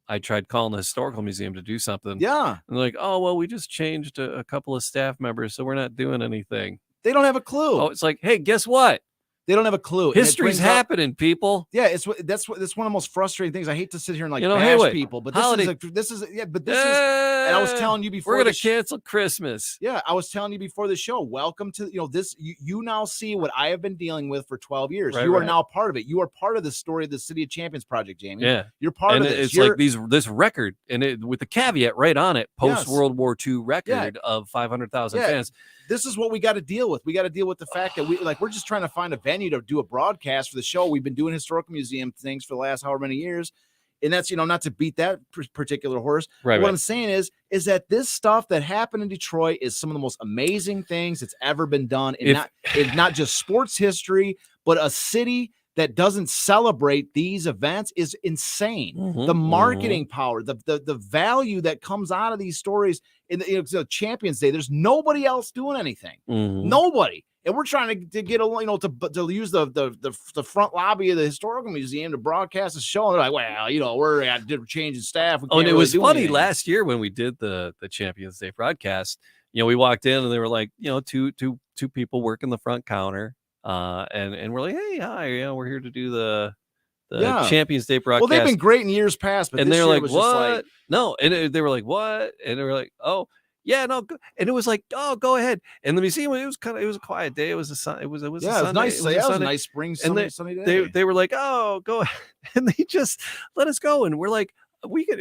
I tried calling the historical museum to do something. Yeah. And like, oh, well, we just changed a couple of staff members, so we're not doing anything. They don't have a clue. Oh, it's like, hey, guess what? They don't have a clue. History's happening, people. Yeah, that's one of the most frustrating things. I hate to sit here and bash people, but this is and I was telling you before we're gonna cancel Christmas. Yeah, I was telling you before the show. Welcome to this. You now see what I have been dealing with for 12 years. You are now part of it. You are part of the story of the City of Champions project, Jamie. Yeah, you're part of it. It's like this record, and with the caveat right on it, post World War II record of 500,000 fans. This is what we got to deal with. We got to deal with the fact that we're just trying to find a venue to do a broadcast for the show. We've been doing historical museum things for the last however many years. And that's, not to beat that particular horse. Right. What I'm saying is that this stuff that happened in Detroit is some of the most amazing things that's ever been done. And not just sports history, but a city that doesn't celebrate these events is insane. The marketing power, the value that comes out of these stories in the Champions Day. There's nobody else doing anything. Nobody. And we're trying to get to use the front lobby of the historical museum to broadcast a show. And they're like, well, we're changing staff. And it was funny last year when we did the Champions Day broadcast. We walked in and they were like, two people working the front counter. And we're like, hey, hi, we're here to do the Champions Day broadcast. Well, they've been great in years past, but and this they're year like, what? No, and they were like, what? And they were like, oh, yeah, no, and it was like, oh, go ahead. And the museum, it was a quiet day. It was a Sunday. It was nice. It was a nice spring sunny day. They were like, oh, go ahead, and they just let us go. And we're like, we could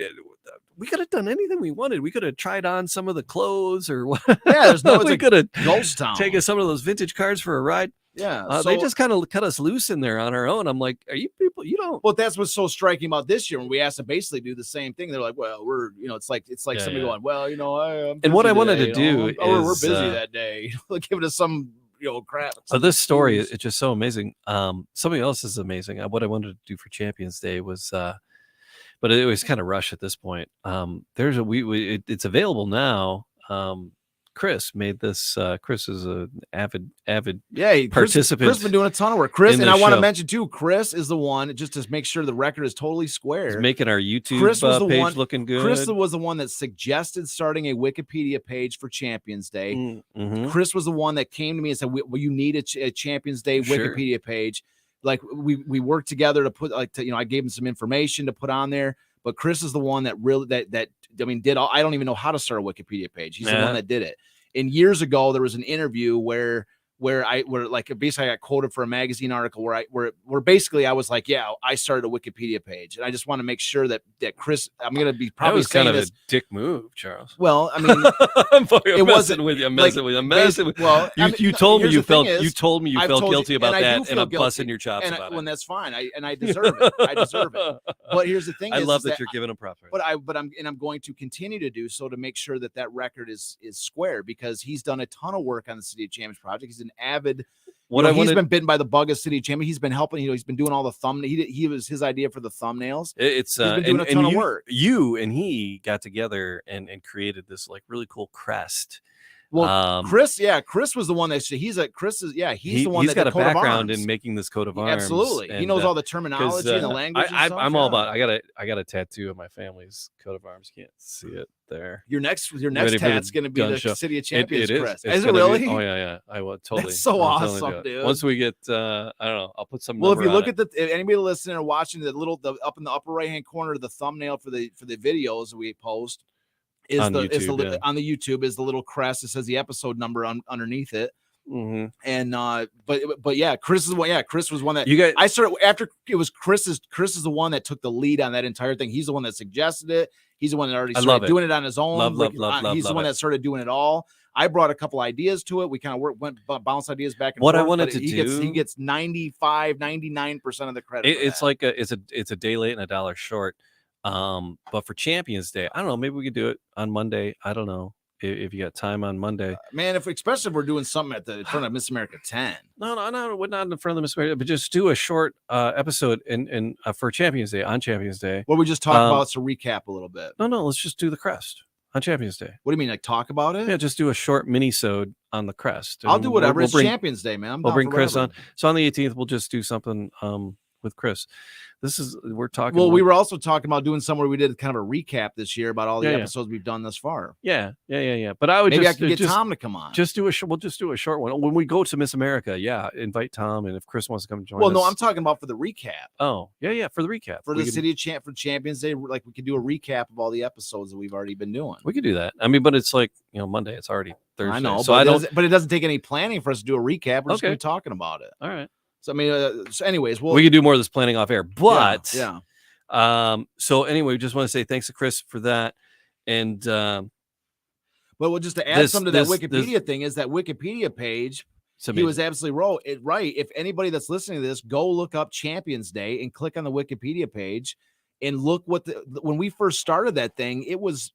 have done anything we wanted. We could have tried on some of the clothes or what. Yeah, there's no. We could have ghost town. Taken some of those vintage cars for a ride. Yeah, they just kind of cut us loose in there on our own. I'm like, are you people? You don't. Well, that's what's so striking about this year when we asked to basically do the same thing. They're like, well, we're, it's like somebody going, well, I'm and what I wanted to do is, we're busy that day. Giving us some, crap. So this story is just so amazing. Something else is amazing. What I wanted to do for Champions Day was, but it was kind of rushed at this point. It's available now. Chris made this. Chris is an avid participant. Chris been doing a ton of work. Chris, and I want to mention too, Chris is the one, just to make sure the record is totally square. He's making our YouTube page looking good. Chris was the one that suggested starting a Wikipedia page for Champions Day. Chris was the one that came to me and said, well, you need a Champions Day Wikipedia page. Like we worked together to put I gave him some information to put on there. But Chris is the one that really did all. I don't even know how to start a Wikipedia page. He's the one that did it. And years ago, there was an interview where basically I got quoted for a magazine article where basically I was like, yeah, I started a Wikipedia page, and I just want to make sure that Chris, I'm going to be probably that was kind of a dick move, Charles. Well, I mean, it wasn't with you. I'm messing with you. Well, you told me you felt guilty about that, and I'm busting your chops about it. When that's fine, I deserve it. I deserve it. But here's the thing: I love that you're giving him props. I'm going to continue to do so to make sure that record is square, because he's done a ton of work on the City of Champions project. He's an avid. He's been bitten by the bug of City Champion. He's been helping. He's been doing all the thumbnails. He was his idea for the thumbnails. He's been doing a ton of work. You and he got together and created this really cool crest. Well, Chris was the one that he's the one that got a background in making this coat of arms. Absolutely, he knows all the terminology and the language. I'm all about. I got a tattoo of my family's coat of arms. Can't see it there. Your next tat's going to be the City of Champions crest. Is it really? Yeah. I will totally. That's so awesome, dude. Once we get, I don't know. I'll put some. Well, if you look at anybody listening or watching the up in the upper right hand corner of the thumbnail for the videos that we post. On the YouTube is the little crest that says the episode number underneath it. And but yeah, Chris is one. Yeah, Chris was one that you guys. I started after it was Chris is the one that took the lead on that entire thing. He's the one that suggested it. He's the one that already started doing it on his own. He's the one that started doing it all. I brought a couple ideas to it. We kind of went bounce ideas back and forth. I wanted to do, he gets 99% of the credit. It's like it's a day late and a dollar short. But for Champions Day, I don't know. Maybe we could do it on Monday. I don't know. If you got time on Monday, man, especially if we're doing something at the front of Miss America 10. No, we're not in front of Miss America, but just do a short episode and for Champions Day on Champions Day. What we just talked about to recap a little bit. No, let's just do the crest on Champions Day. What do you mean, like talk about it? Yeah, just do a short mini-sode on the crest. I'll do whatever. It's Champions Day, man. We'll bring Chris on. So on the 18th, we'll just do something with Chris. We're talking. Well, we were also talking about doing somewhere we did kind of a recap this year about all the episodes we've done thus far. Yeah. But I would maybe I can get Tom to come on. We'll just do a short one when we go to Miss America. Yeah, invite Tom, and if Chris wants to come join. Well, us. no, I'm talking about for the recap. Oh, yeah, for the recap for the city of for Champions Day. Like we could do a recap of all the episodes that we've already been doing. We could do that. I mean, but it's like Monday. It's already Thursday. I know, so but it doesn't take any planning for us to do a recap. We're just gonna be talking about it. All right. So I mean, so anyways, we can do more of this planning off air, but yeah. So anyway, we just want to say thanks to Chris for that, and but we'll just to add something to that Wikipedia thing is that Wikipedia page. He was absolutely right. If anybody that's listening to this, go look up Champions Day and click on the Wikipedia page and look when we first started that thing. It was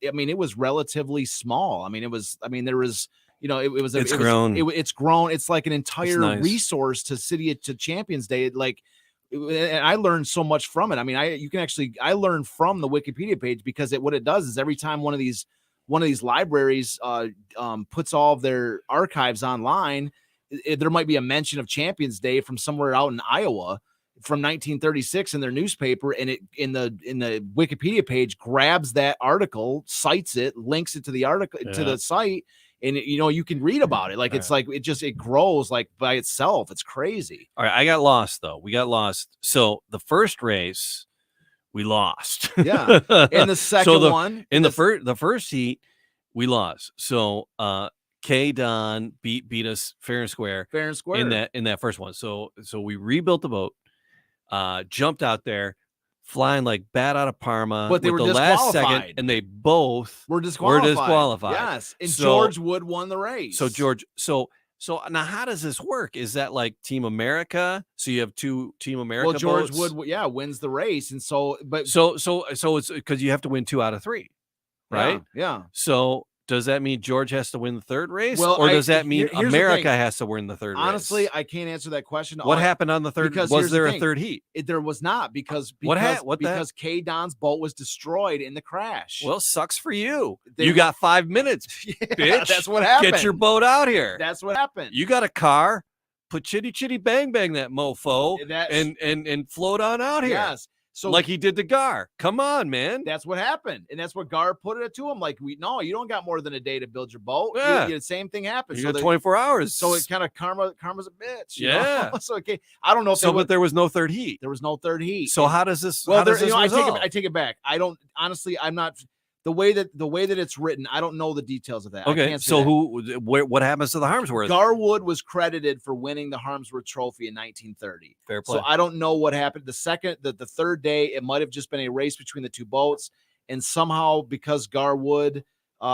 relatively small. There was. It's grown. It's like an entire resource to Champions Day. And I learned so much from it. I mean, I learned from the Wikipedia page because what it does is every time one of these libraries puts all of their archives online, there might be a mention of Champions Day from somewhere out in Iowa from 1936 in their newspaper, and it in the Wikipedia page grabs that article, cites it, links it to the article to the site. And you can read about it. It grows like by itself. It's crazy. All right. I got lost though. We got lost. So the first race we lost. Yeah. And the second one in the first heat, we lost. So Kaye Don beat us fair and square in that first one. So we rebuilt the boat, jumped out there, flying like bat out of Parma, but they were the last second, and they both were disqualified. Yes, and George Wood won the race. So now how does this work? Is that like Team America? So you have two Team America. Well, George boats? Wood, wins the race, and so it's because you have to win 2 out of 3, right? Yeah. So does that mean George has to win the third race, or does that mean America has to win the third race? Honestly, I can't answer that question. What happened on the third? Was there a third heat? There was not because Kaye Don's boat was destroyed in the crash. Well, sucks for you. You got 5 minutes, bitch. That's what happened. Get your boat out here. That's what happened. You got a car. Put chitty chitty bang bang that mofo and float on out here. Yes. So like he did to Gar. Come on, man. That's what happened. And that's what Gar put it to him. Like, you don't got more than a day to build your boat. Yeah. The same thing happened. You got 24 hours. So it kind of karma's a bitch. Yeah. So I don't know if but there was no third heat. There was no third heat. So how does this I take it back. I don't honestly, I'm not the way that it's written, I don't know the details of that. Okay. So what happens to the Harmsworth? Gar Wood was credited for winning the Harmsworth Trophy in 1930. Fair play. So I don't know what happened. The third day, it might have just been a race between the two boats. And somehow because Gar Wood,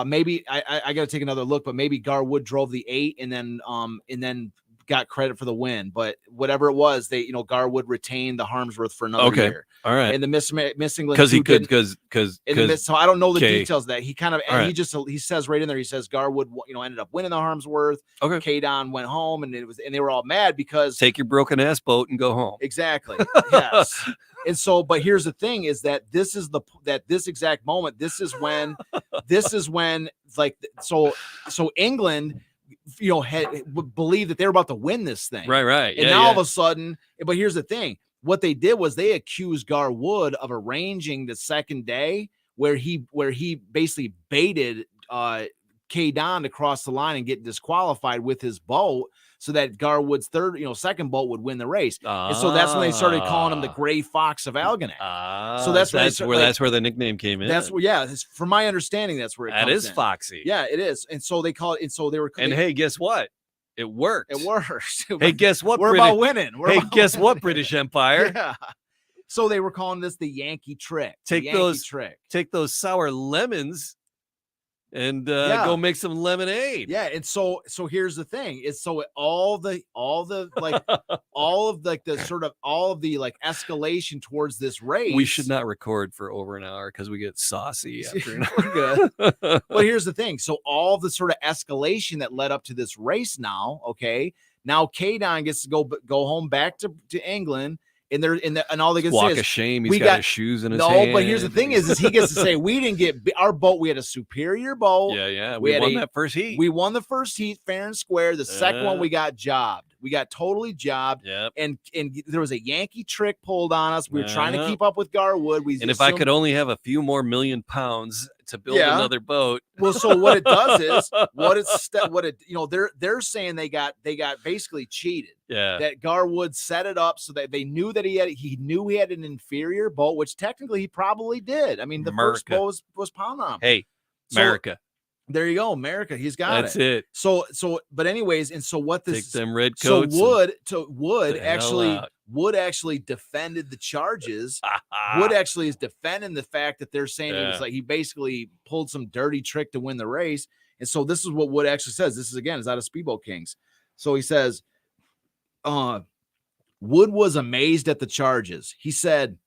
maybe I got to take another look, but maybe Gar Wood drove the 8 and then got credit for the win. But whatever it was, Gar Wood retained the Harmsworth for another year. All right. And the Miss England because so I don't know the details of that. He kind of he says right in there, he says Gar Wood ended up winning the Harmsworth. Okay. Kaye Don went home and they were all mad because take your broken ass boat and go home. Exactly. Yes. And so, but here's the thing is that this exact moment, this is when England would believe that they were about to win this thing. Right. And now all of a sudden, but here's the thing. What they did was they accused Gar Wood of arranging the second day where he basically baited Kaye Don to cross the line and get disqualified with his boat so that Gar Wood's second boat would win the race. And so that's when they started calling him the Gray Fox of Algonac. So that's where the nickname came in. That's where, from my understanding, that's where it comes in. That is foxy. Yeah, it is. And so they call it, and so they were. And hey, guess what? It worked. It worked. Hey, guess what? We're about winning. Guess what, British Empire? Yeah. So they were calling this the Yankee trick. Take those sour lemons and go make some lemonade. Yeah, and so here's the thing: is so all of the escalation towards this race. We should not record for over an hour because we get saucy after an hour. Good. But here's the thing: so all the sort of escalation that led up to this race now, okay, now Kaye Don gets to go home back to England. And all they can say is, of shame. He's got his shoes in his hand. No, but here's the thing: is he gets to say we didn't get our boat. We had a superior boat. Yeah. We won that first heat. We won the first heat fair and square. The second one we got jobbed. We got totally jobbed. Yep. And there was a Yankee trick pulled on us. We were trying to keep up with Gar Wood. If I could only have a few more $1 million to build another boat. Well, so what it does is they're saying they got basically cheated. Yeah. That Gar Wood set it up so that they knew that he knew he had an inferior boat, which technically he probably did. I mean, the first boat was pound on him. Hey, America. There you go, America. He's got That's it. So, but anyways, and so what this? Take them red coats. So Wood actually defended the charges. Wood actually is defending the fact that they're saying he basically pulled some dirty trick to win the race. And so this is what Wood actually says. This is out of Speedboat Kings. So he says, Wood was amazed at the charges. He said,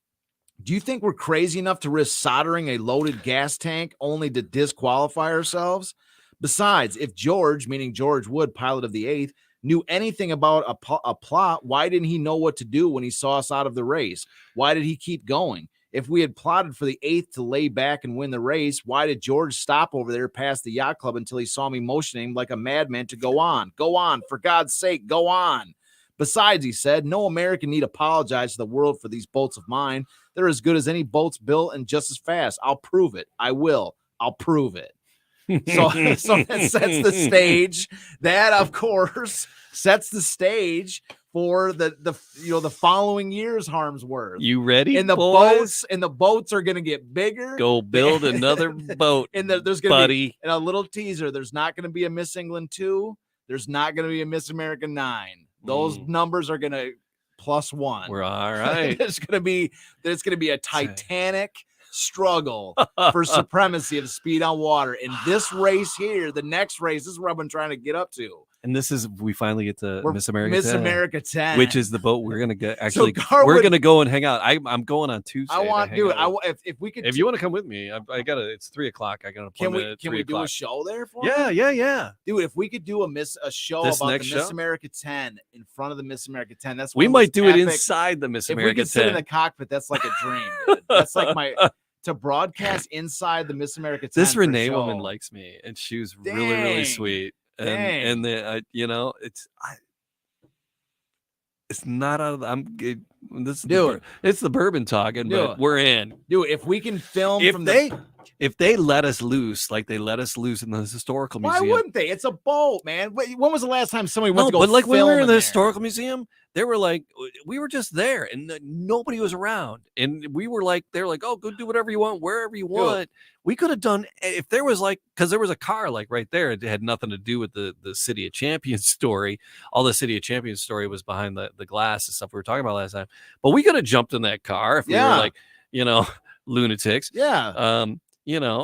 "Do you think we're crazy enough to risk soldering a loaded gas tank only to disqualify ourselves? Besides, if George," meaning George Wood, pilot of the 8th, "knew anything about a plot, why didn't he know what to do when he saw us out of the race? Why did he keep going? If we had plotted for the 8th to lay back and win the race, why did George stop over there past the yacht club until he saw me motioning like a madman to go on? Go on, for God's sake, go on. Besides," he said, "no American need apologize to the world for these boats of mine. They're as good as any boats built and just as fast. I'll prove it. I will. I'll prove it." So that sets the stage. That, of course, sets the stage for the following year's Harmsworth. You ready? And the boats are going to get bigger. Go build another boat. And there's going to be a little teaser. There's not going to be a Miss England 2. There's not going to be a Miss America 9. Those numbers are going to +1. We're all right. There's going to be a titanic struggle for supremacy of speed on water. In this race here, the next race, this is what I've been trying to get up to. And we finally get to Miss America 10, 10, which is the boat we're gonna get. Actually, we're gonna go and hang out. I'm going on Tuesday. I want to do it. If we could, if you want to come with me, I got it. It's 3:00. I got an appointment. Can we do a show there for Yeah. Dude, if we could do a show about the Miss America 10 in front of the Miss America 10, we might do it inside the Miss America 10. If we could sit in the cockpit, that's like a dream. Dude. That's like to broadcast inside the Miss America 10. This Renee woman likes me, and she was really sweet. And it's not out of it's the bourbon talking, but we're in. Dude, if we can film if they let us loose like they let us loose in the historical museum. Why wouldn't they? It's a boat, man. When was the last time somebody went to go but like when we were in the historical museum, they were like, we were just there and nobody was around. And we were like, they're like, oh, go do whatever you want, wherever you want. Dude. We could have done if there was because there was a car right there. It had nothing to do with the City of Champions story. All the City of Champions story was behind the glass and stuff we were talking about last time. But we could have jumped in that car if we were lunatics. Yeah.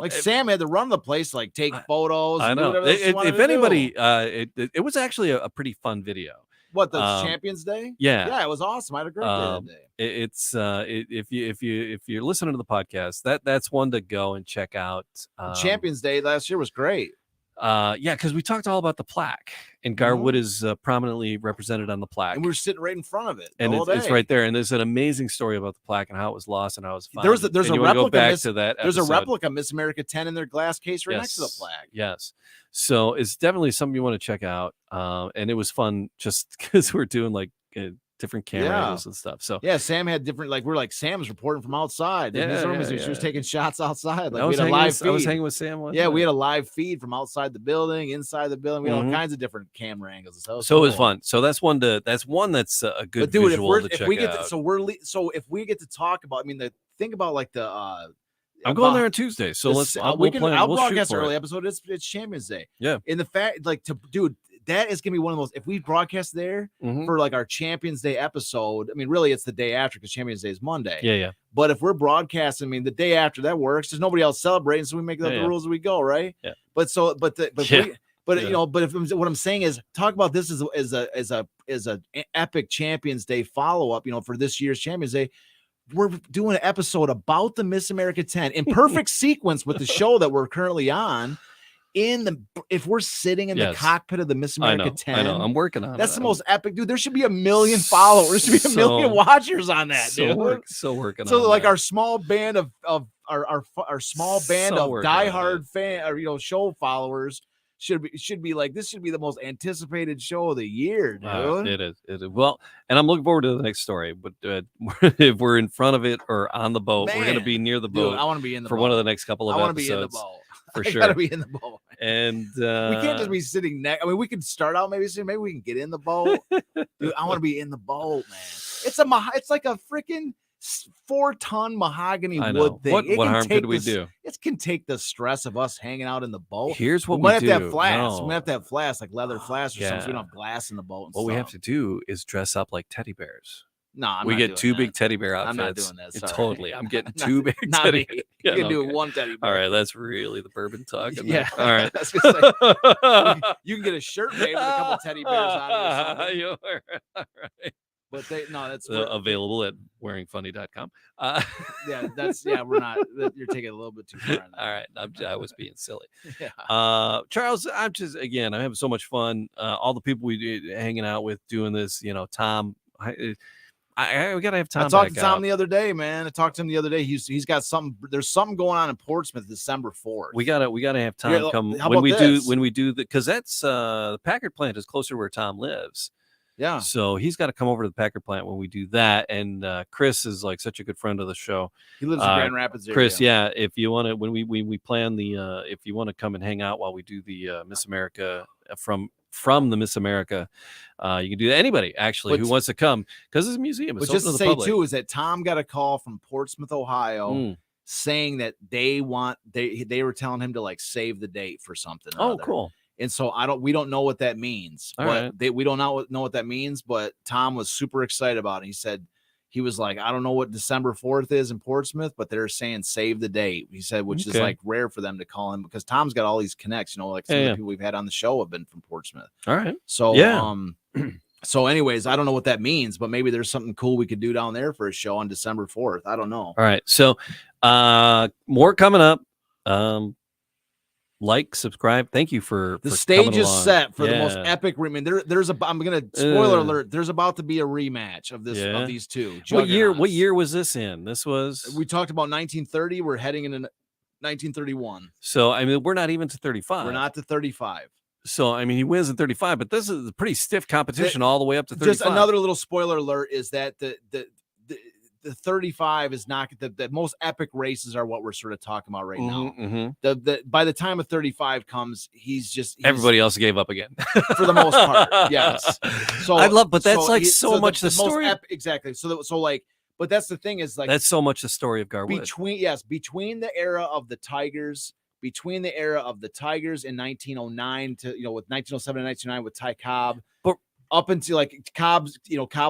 Sam had to run the place, take photos. I know. If anybody, it was actually a pretty fun video. What, the Champions Day? Yeah, it was awesome. I had a great day that day. If you're listening to the podcast, that's one to go and check out. Champions Day last year was great. Because we talked all about the plaque, and Gar Wood is prominently represented on the plaque, and we were sitting right in front of it, and it's right there. And there's an amazing story about the plaque and how it was lost and how it was found. There's a replica. Go back to that. There's a replica Miss America 10 in their glass case right next to the plaque. Yes, so it's definitely something you want to check out. And it was fun just because we're doing different camera angles and stuff. So Sam had different Sam's reporting from outside. She was taking shots outside. We had a live feed. I was hanging with Sam one time. We had a live feed from outside the building, inside the building. We had all kinds of different camera angles. So it was fun. So that's one that's a good visual to check out. So if we get to talk about, think about I'm going there on Tuesday, so I'll broadcast an early episode. It's Champions Day. Yeah, in the fact, that is gonna be one of those. If we broadcast there for like our Champions Day episode, I mean, really, it's the day after because Champions Day is Monday. Yeah. But if we're broadcasting, I mean, the day after that works. There's nobody else celebrating, so we make up the rules as we go, right? Yeah. But you know, but if what I'm saying is, talk about this as a epic Champions Day follow up. You know, for this year's Champions Day. We're doing an episode about the Miss America 10 in perfect sequence with the show that we're currently on. If we're sitting in the cockpit of the Miss America 10, I know. I'm working on it. That's the most epic, dude. There should be 1 million followers. There should be 1 million watchers on that, dude. Working. So on like that. Our small band of our band of diehard fan show followers should be like, this should be the most anticipated show of the year, dude. It is. Well, and I'm looking forward to the next story, but if we're in front of it or on the boat, we're going to be near the boat. Dude, I want to be in the for boat. one of the next couple of episodes. I want to be in the boat. For sure. Gotta be in the boat. And we can't just be sitting next. I mean, we could start out maybe we can get in the boat. Dude, I want to be in the boat, man. It's like a freaking 4-ton mahogany wood thing. What harm could we do? It can take the stress of us hanging out in the boat. Here's what we have to have flasks. We have to have flasks, like leather flasks or something. So we don't have glass in the boat. What we have to do is dress up like teddy bears. No, we get 2 big teddy bear outfits. I'm not doing that. Sorry. Totally. I'm getting 2 big teddy bears. You can do 1 teddy bear. All right. That's really the bourbon talk. Yeah. All right. You can get a shirt made with a couple teddy bears on it or something. All right. But that's available at wearingfunny.com. We're not. You're taking it a little bit too far. All right. I was being silly. Yeah. Charles, I'm having so much fun. All the people we do hanging out with doing this, Tom, we gotta have Tom. I talked to Tom the other day, man. I talked to him the other day. He's got something. There's something going on in Portsmouth December 4th. We gotta have Tom come when we do because that's the Packard plant is closer to where Tom lives. Yeah. So he's got to come over to the Packard plant when we do that. And Chris is like such a good friend of the show. He lives in Grand Rapids area. Chris, if you want to, when we plan if you want to come and hang out while we do the Miss America from the Miss America, you can do that. Anybody actually who wants to come because it's a museum. But just to say too is that Tom got a call from Portsmouth, Ohio, saying that they were telling him to like save the date for something. Oh, cool. And so we don't know what that means. We don't know what that means, but Tom was super excited about it. He was like, I don't know what December 4th is in Portsmouth, but they're saying save the date. He said, which is like rare for them to call him because Tom's got all these connects, like some of the people we've had on the show have been from Portsmouth. All right. So, so anyways, I don't know what that means, but maybe there's something cool we could do down there for a show on December 4th. I don't know. All right. So, more coming up. Like, subscribe. Thank you for the stage is set for the most epic. I mean, I'm gonna spoiler alert. There's about to be a rematch of these two. What year was this in? We talked about 1930. We're heading into 1931. So I mean, we're not even to 35. We're not to 35. So I mean, he wins in 35, but this is a pretty stiff competition all the way up to 35. Just another little spoiler alert is that the 35 is not the most epic races are what we're sort of talking about right now. By the time of 35 comes, everybody else gave up again for the most part. Yes. So I love, but that's so much the story. Exactly. But that's the thing is like that's so much the story of Gar Wood. Between the era of the Tigers. Between the era of the Tigers in 1909 to with 1907 and 1909 with Ty Cobb, but up until like Cobb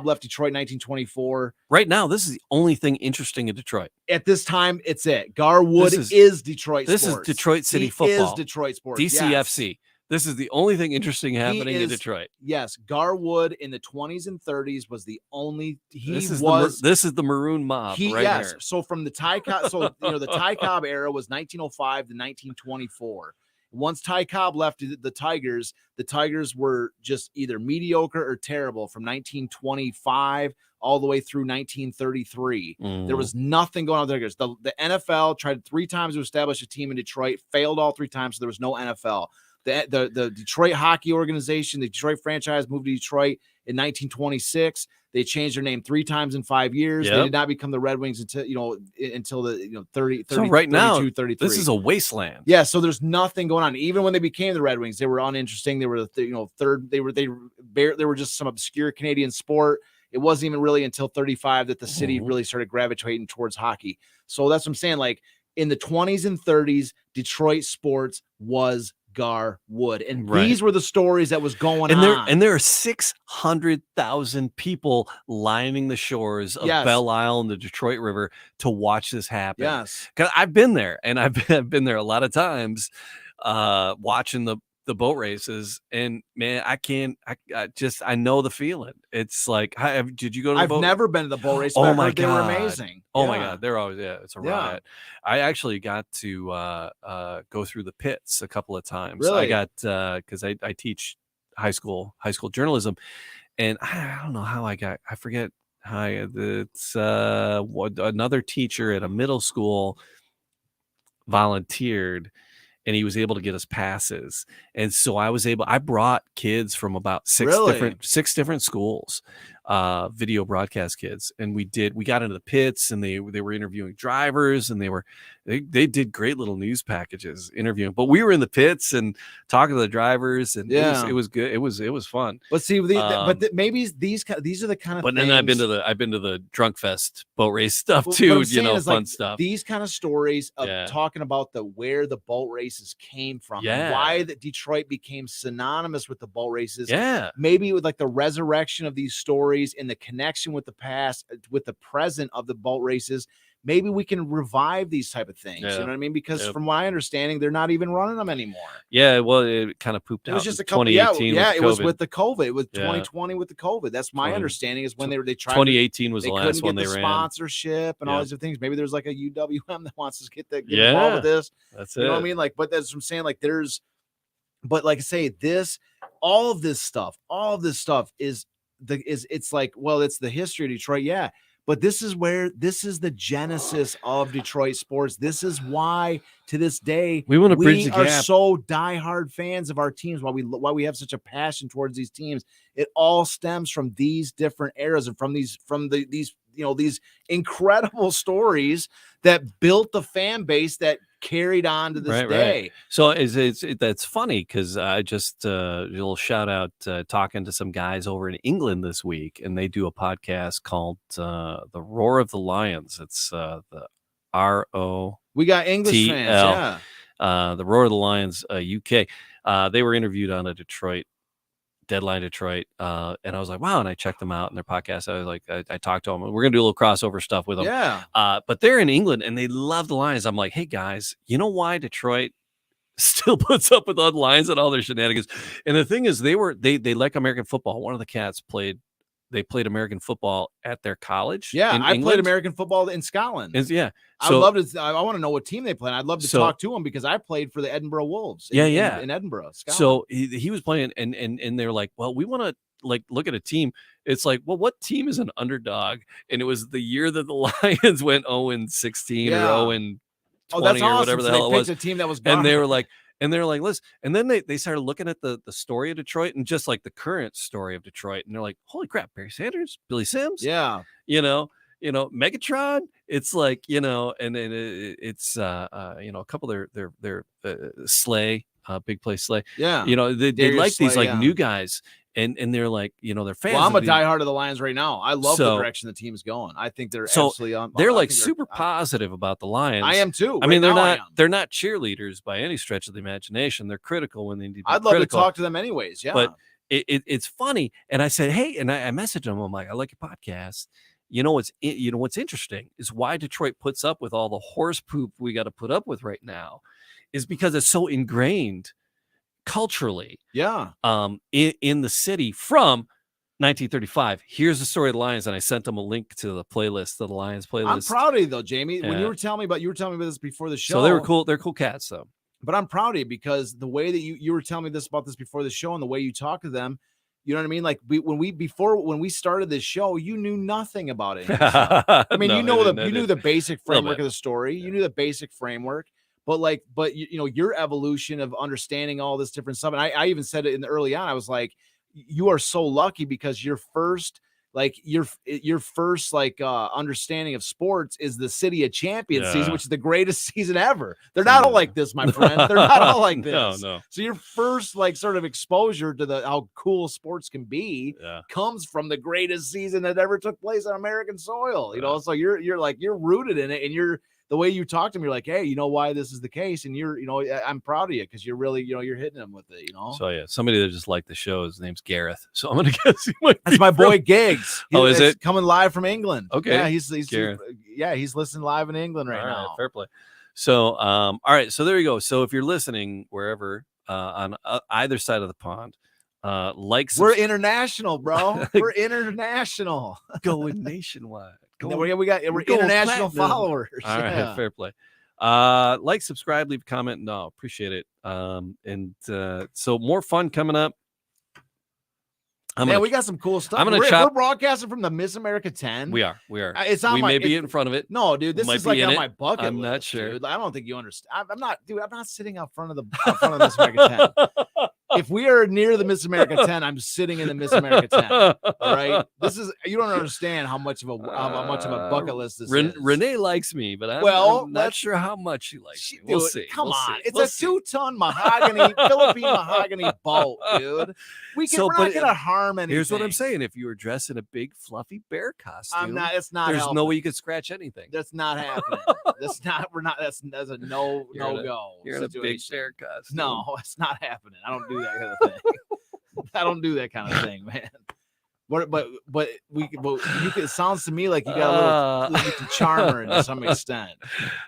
left Detroit in 1924. Right now, this is the only thing interesting in Detroit. At this time, it's it. Gar Wood is Detroit sports. This is Detroit City football. Is Detroit sports. DCFC. Yes. This is the only thing interesting happening in Detroit. Yes, Gar Wood in the 20s and 30s was the only. This is the Maroon Mob right here. So from the Ty Cobb, the Ty Cobb era was 1905 to 1924. Once Ty Cobb left the Tigers were just either mediocre or terrible from 1925 all the way through 1933. There was nothing going on with the Tigers. The NFL tried 3 times to establish a team in Detroit, failed all 3 times, so there was no NFL. The Detroit hockey organization, the Detroit franchise moved to Detroit in 1926. They changed their name 3 times in 5 years. They did not become the Red Wings until the 30. So right 32, now, 33. this is a wasteland. Yeah, so there's nothing going on. Even when they became the Red Wings, they were uninteresting. They were third. They were just some obscure Canadian sport. It wasn't even really until 35 that the city really started gravitating towards hockey. So that's what I'm saying. Like in the 20s and 30s, Detroit sports was Gar Wood. And these were the stories that was going on. And there are 600,000 people lining the shores of Belle Isle and the Detroit River to watch this happen. Yes. 'Cause I've been there, and I've been there a lot of times watching the boat races, and man, I know the feeling. It's like, did you go to the boat? I've never been to the boat race. Oh my God. They were amazing. Oh my God. They're always, it's a riot. I actually got to go through the pits a couple of times. Really? I got, cause I teach high school journalism, and I don't know how I forget how it's another teacher at a middle school volunteered, and he was able to get us passes. And so I brought kids from about six different schools, video broadcast kids. And we got into the pits, and they were interviewing drivers, and they did great little news packages interviewing, but we were in the pits and talking to the drivers, and it was good. It was fun. But see, maybe these are the kind of, but then I've been to the Drunk Fest boat race stuff too, fun stuff. These kind of stories of talking about where the boat races came from, and why that Detroit became synonymous with the boat races. Yeah. Maybe with like the resurrection of these stories and the connection with the past, with the present of the boat races. Maybe we can revive these type of things. You know what I mean? Because from my understanding, they're not even running them anymore. Yeah, well, it kind of pooped out. It was just a couple. 2018. It was with the COVID. It was 2020 with the COVID. That's my understanding. Is when they tried. 2018 was the last one they ran. Sponsorship and all these other things. Maybe there's like a UWM that wants to get involved with this. That's it. You know what I mean? Like, but that's what I'm saying. Like, but like I say, all of this stuff is it's like, well, it's the history of Detroit. Yeah. But this is the genesis of Detroit sports. This is why, to this day, we want to bridge the gap. We are so diehard fans of our teams. Why we have such a passion towards these teams. It all stems from these different eras and from these incredible stories that built the fan base that carried on to this day. Right. So that's funny, because I just a little shout out talking to some guys over in England this week, and they do a podcast called The Roar of the Lions. It's the RO. We got English fans, The Roar of the Lions, UK. They were interviewed on a Deadline Detroit, and I was like, wow. And I checked them out in their podcast. I was like, I talked to them, and we're gonna do a little crossover stuff with them. But they're in England, and they love the Lions. I'm like, hey guys, you know why Detroit still puts up with all the Lions and all their shenanigans? And the thing is, they like American football. One of the cats played American football at their college. I played American football in Scotland. So I love to. I want to know what team they play. I'd love to talk to them, because I played for the Edinburgh Wolves. In Edinburgh, Scotland. So he was playing, and they're like, well, we want to look at a team. It's like, well, what team is an underdog? And it was the year that the Lions went 0-16 or 0-20 or whatever the hell it was. A team that was gone. And they were like, listen, and then they started looking at the story of Detroit, and just like the current story of Detroit, and they're like, holy crap, Barry Sanders, Billy Sims, Megatron. It's like, and then it's a couple of their Slay, Big Play Slay. They like Slay, these new guys, and they're like, they're fans. Well, I'm a diehard of the Lions right now. I love the direction the team's going. I think they're absolutely on. They're like super positive about the Lions. I am too. I mean, they're not cheerleaders by any stretch of the imagination. They're critical when they need to be I'd love to talk to them anyways. Yeah. But it's funny. And I said, hey, and I messaged them. I'm like, I like your podcast. What's interesting is why Detroit puts up with all the horse poop we got to put up with right now, is because it's so ingrained culturally, in the city from 1935. Here's the story of the Lions, and I sent them a link to the playlist, the Lions playlist. I'm proud of you though, Jamie. When you were telling me about this before the show. So they were cool. They're cool cats, though. But I'm proud of you, because the way that you were telling me about this before the show, and the way you talk to them, you know what I mean? Like when we started this show, you knew nothing about it. I mean, you knew the basic framework of the story. You knew the basic framework. But your evolution of understanding all this different stuff. And I even said it early on. I was like, you are so lucky, because your first understanding of sports is the City of Champions season, which is the greatest season ever. They're not all like this, my friend. They're not all like this. No. So your first sort of exposure to how cool sports can be comes from the greatest season that ever took place on American soil. So you're rooted in it, and the way you talk to me, you're like, hey, you know why this is the case, and you're, I'm proud of you because you're really, you're hitting them with it, So yeah, somebody that just liked the show. His name's Gareth. So I'm gonna guess he might. That's my boy Giggs. Is it coming live from England? Okay, yeah, he's Gareth. he's listening live in England right now. Fair play. So all right, so there you go. So if you're listening wherever on either side of the pond. We're international, bro. We're international. Going nationwide. We're international followers. All right, fair play. Like, subscribe, leave a comment. No, appreciate it. So more fun coming up. We got some cool stuff. We're broadcasting from the Miss America 10. We are. It's on may be in front of it. No, dude, this is like on my bucket list. I'm not sure. Dude. I don't think you understand. I'm not sitting out front of the Miss America 10. If we are near the Miss America 10, I'm sitting in the Miss America 10. All right. You don't understand how much of a bucket list this is. Renee likes me, but I'm not sure how much she likes me. We'll see. Come on. It's a 2-ton mahogany, Philippine mahogany bolt, dude. We're not gonna harm anything. Here's what I'm saying. If you were dressed in a big fluffy bear costume, it's not there's helping. no way you could scratch anything. That's not happening. That's a no go. You're in a big bear costume. No, it's not happening. I don't do that kind of thing. I don't do that kind of thing, man. But it sounds to me like you got a little charmer to some extent.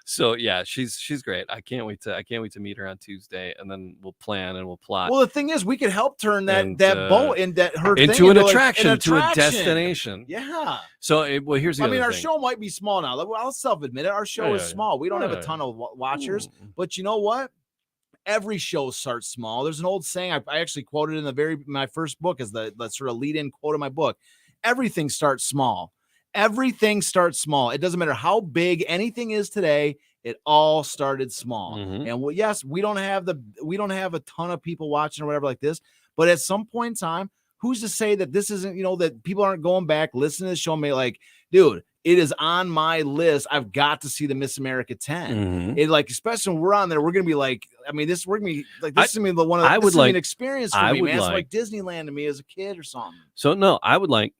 So yeah, she's great. I can't wait to meet her on Tuesday, and then we'll plan and we'll plot. Well, the thing is, we could help turn that boat into an attraction, to a destination. Yeah. So here's the other thing. Our show might be small now. I'll self-admit it. Our show is small. We don't have a ton of watchers, but you know what? Every show starts small. There's an old saying I actually quoted in my first book as the sort of lead-in quote of my book. Everything starts small. Everything starts small. It doesn't matter how big anything is today. It all started small. And yes, we don't have a ton of people watching or whatever like this, but at some point in time, who's to say that this isn't, that people aren't going back, listening to the show and be like, dude, it is on my list. I've got to see the Miss America 10. It especially when we're on there, we're gonna be like, this is gonna be one of an experience for me, man. It's like Disneyland to me as a kid or something. So no, I would like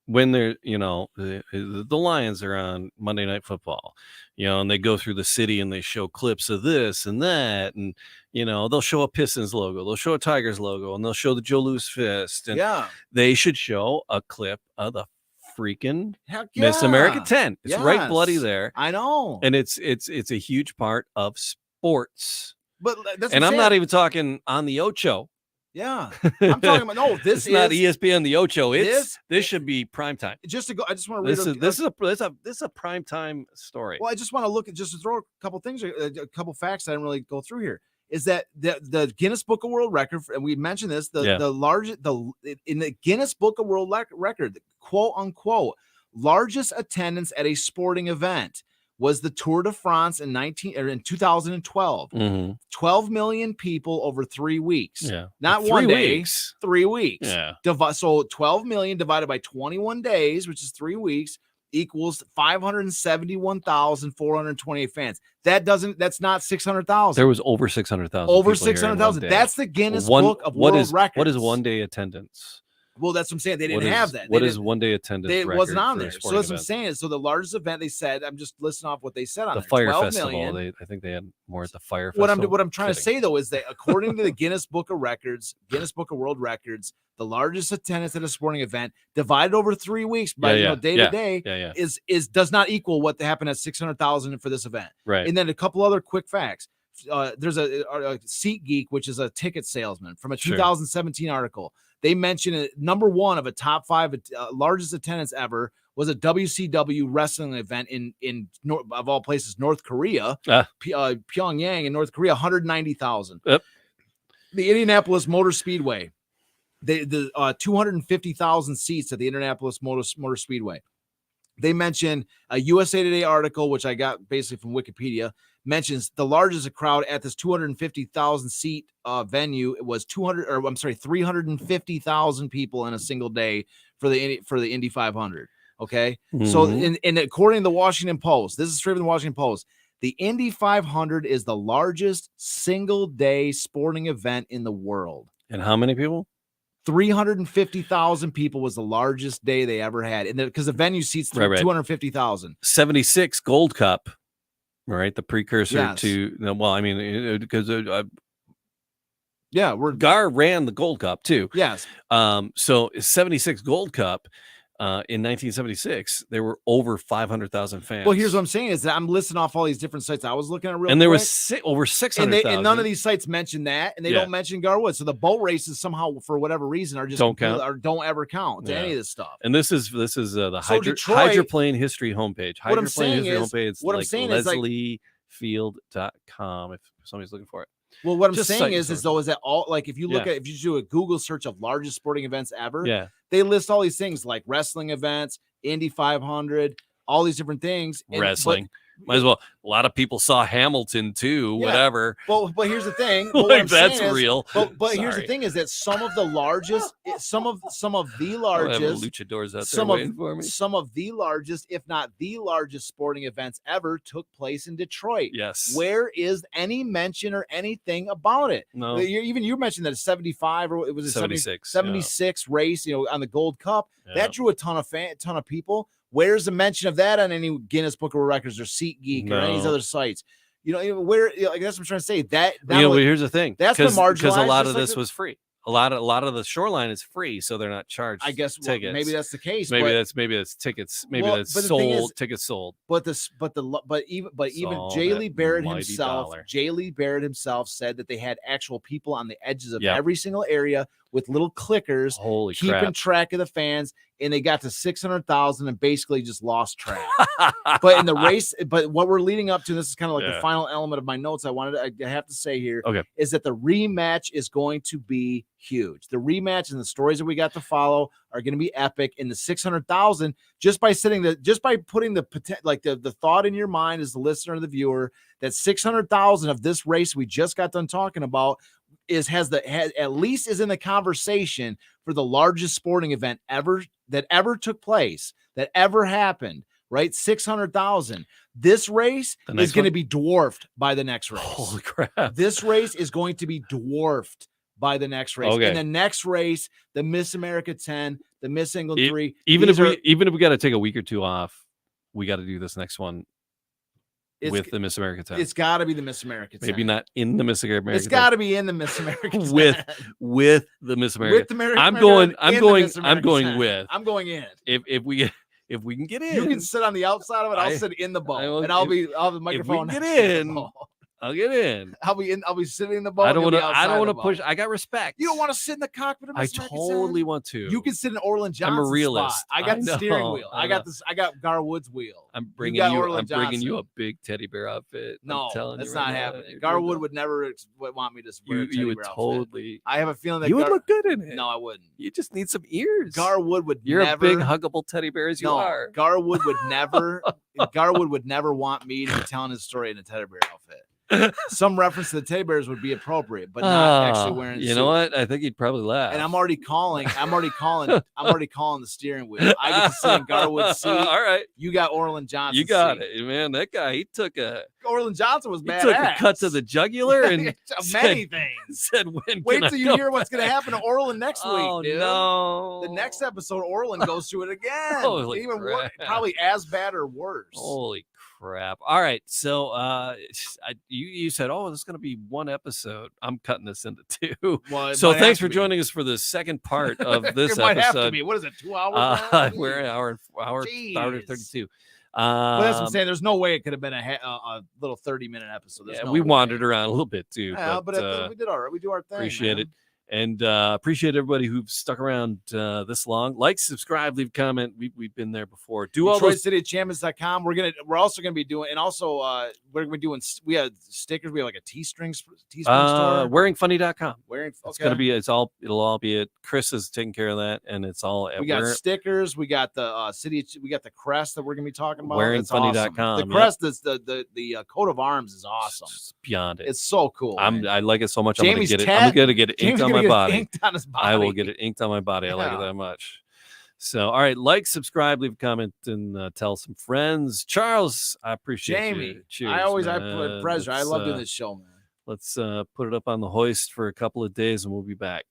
when they're, the Lions are on Monday Night Football, and they go through the city and they show clips of this and that, and they'll show a Pistons logo, they'll show a Tigers logo, and they'll show the Joe Louis fist, and they should show a clip of the freaking Miss America 10. It's right bloody there. I know. And it's a huge part of sports. But I'm not even talking on the Ocho. Yeah. I'm talking about this is not ESPN the Ocho. This should be primetime. I just want to read this is a primetime story. Well, I just want to look at to throw a couple things, a couple facts I didn't really go through here. Is that the Guinness Book of World Record, and we mentioned this, the largest in the Guinness Book of World Record, the quote unquote largest attendance at a sporting event was the Tour de France in 2012. 12 million people over 3 weeks. Yeah, not 3 1 day, weeks. 3 weeks. Yeah. So 12 million divided by 21 days, which is 3 weeks, equals 571,428 fans. That's not 600,000. There was over 600,000. Over 600,000. That's the Guinness Book of World Records. What is 1 day attendance? Well, that's what I'm saying. They didn't have that. What is 1 day attendance? It wasn't on there. So that's what I'm saying. So the largest event, they said, I'm just listing off what they said on the there. Fire Festival. I think they had more at the Fire Festival. What I'm trying to say though is that according to the Guinness Book of Records, Guinness Book of World Records, the largest attendance at a sporting event divided over 3 weeks by day to day is does not equal what happened at 600,000 for this event. Right. And then a couple other quick facts. There's a SeatGeek, which is a ticket salesman, from a 2017 article. They mentioned number one of a top 5 largest attendance ever was a WCW wrestling event in of all places, North Korea, Pyongyang in North Korea, 190,000. Yep. The Indianapolis Motor Speedway, the 250,000 seats at the Indianapolis Motor Speedway. They mentioned a USA Today article, which I got basically from Wikipedia, mentions the largest crowd at this 250,000 seat venue. It was 350,000 people in a single day for the Indy 500. Okay. So in according to the Washington Post, this is straight from the Washington Post, the Indy 500 is the largest single day sporting event in the world. And how many people? 350,000 people was the largest day they ever had. And because the venue seats 250,000. 76 Gold Cup right? The precursor to well, I mean, because Gar ran the Gold Cup too. Yes. So 76 Gold Cup. In 1976, there were over 500,000 fans. Well, here's what I'm saying is that I'm listing off all these different sites I was looking at and there was over 600,000. And none of these sites mention that, and they don't mention Gar Wood. So the boat races somehow, for whatever reason, are just don't count or don't ever count to any of this stuff. And this is the hydroplane history homepage. What I'm saying is LeslieField.com if somebody's looking for it. Well, what I'm saying is that all, like, if you look at, if you do a Google search of largest sporting events ever, they list all these things like wrestling events, Indy 500, all these different things. Wrestling. Might as well. A lot of people saw Hamilton too, whatever. But here's the thing. Like, that's real. But here's the thing is that some of the largest, some of the largest luchadors out there waiting for me. Some of the largest, if not the largest sporting events ever took place in Detroit. Yes. Where is any mention or anything about it? No. Even you mentioned that a 75 or it was a 76 race, on the Gold Cup. That drew a ton of people. Where's the mention of that on any Guinness Book of World Records or SeatGeek or any of these other sites? Where like that's what I'm trying to say. That here's the thing. That's been marginalized because a lot of this was free. A lot of the shoreline is free, so they're not charged. I guess tickets. Maybe that's the case. Maybe that's tickets. Maybe that's sold. Tickets sold. But even J. Lee Barrett himself said that they had actual people on the edges of every single area with little clickers, keeping track of the fans, and they got to 600,000 and basically just lost track. But in the race, but what we're leading up to, this is kind of like the final element of my notes. I have to say here is that the rematch is going to be huge. The rematch and the stories that we got to follow are going to be epic. In the 600,000, just by putting the thought in your mind as the listener or the viewer that 600,000 of this race we just got done talking about at least is in the conversation for the largest sporting event that ever took place, that ever happened, right? 600,000. This race is going to be dwarfed by the next race. Holy crap. This race is going to be dwarfed by the next race. In the next race, the Miss America 10, the Miss England 3. Even if we got to take a week or two off, we got to do this next one. With the Miss America 10. It's got to be the Miss America 10. Maybe not in the Miss America 10. It's got to be in the Miss America 10. with the Miss America. With the America. I'm going with. I'm going in. If we can get in. You can sit on the outside of it. I'll sit in the boat. And I'll have the microphone. If we get in. I'll get in. I'll be sitting in the boat. I don't want to push. I got respect. You don't want to sit in the cockpit of Miss America 10? I totally want to. You can sit in Orland Johnson's I'm a realist. spot. I got the steering wheel. I got Gar Wood's wheel. I'm bringing you a big teddy bear outfit. No, that's not happening. Gar Wood would never want me to wear a teddy bear outfit. I have a feeling that you would look good in it. No, I wouldn't. You just need some ears. Gar Wood would You're never. a big huggable teddy bear as you are. Gar Wood would never. Gar Wood would never want me to be telling his story in a teddy bear outfit. Some reference to the teddy bears would be appropriate, but not actually wearing. You know what? I think he'd probably laugh. And I'm already calling the steering wheel. I get to sit in Gar Wood's seat. All right. You got Orland Johnson. You got it, man. That guy, he took Orland Johnson was badass. He took a cut to the jugular and many things. Said, wait till you hear what's going to happen to Orland next week, dude. No. The next episode, Orland goes through it again. Holy worse, probably as bad or worse. Holy crap. All right. So you said, this is going to be one episode. I'm cutting this into two. Well, so thanks for joining us for the second part of this it might episode. Have to be. What is it, 2 hours? We're an hour 32. Well, that's what I'm saying. There's no way it could have been a little 30-minute episode. We wandered around a little bit too. Yeah, but we did all right. We do our thing. Appreciate it. And appreciate everybody who've stuck around this long. Like, subscribe, leave a comment. We've been there before. Do all those DetroitCityChampions.com. We're also gonna be doing, and also we're gonna be doing. We have stickers. We have like a Teespring store. Wearingfunny.com. It'll all be it. Chris is taking care of that, and it's all. We got stickers. We got the We got the crest that we're gonna be talking about. Wearingfunny.com. Awesome. The crest is the coat of arms is awesome. It's beyond it. It's so cool. I like it so much. I'm gonna get it inked on my body. On I will get it inked on my body. I like it that much. So, all right, like, subscribe, leave a comment, and tell some friends. Charles, I appreciate Jamie. You. Cheers, I put pleasure. I love doing this show, man. Let's put it up on the hoist for a couple of days, and we'll be back.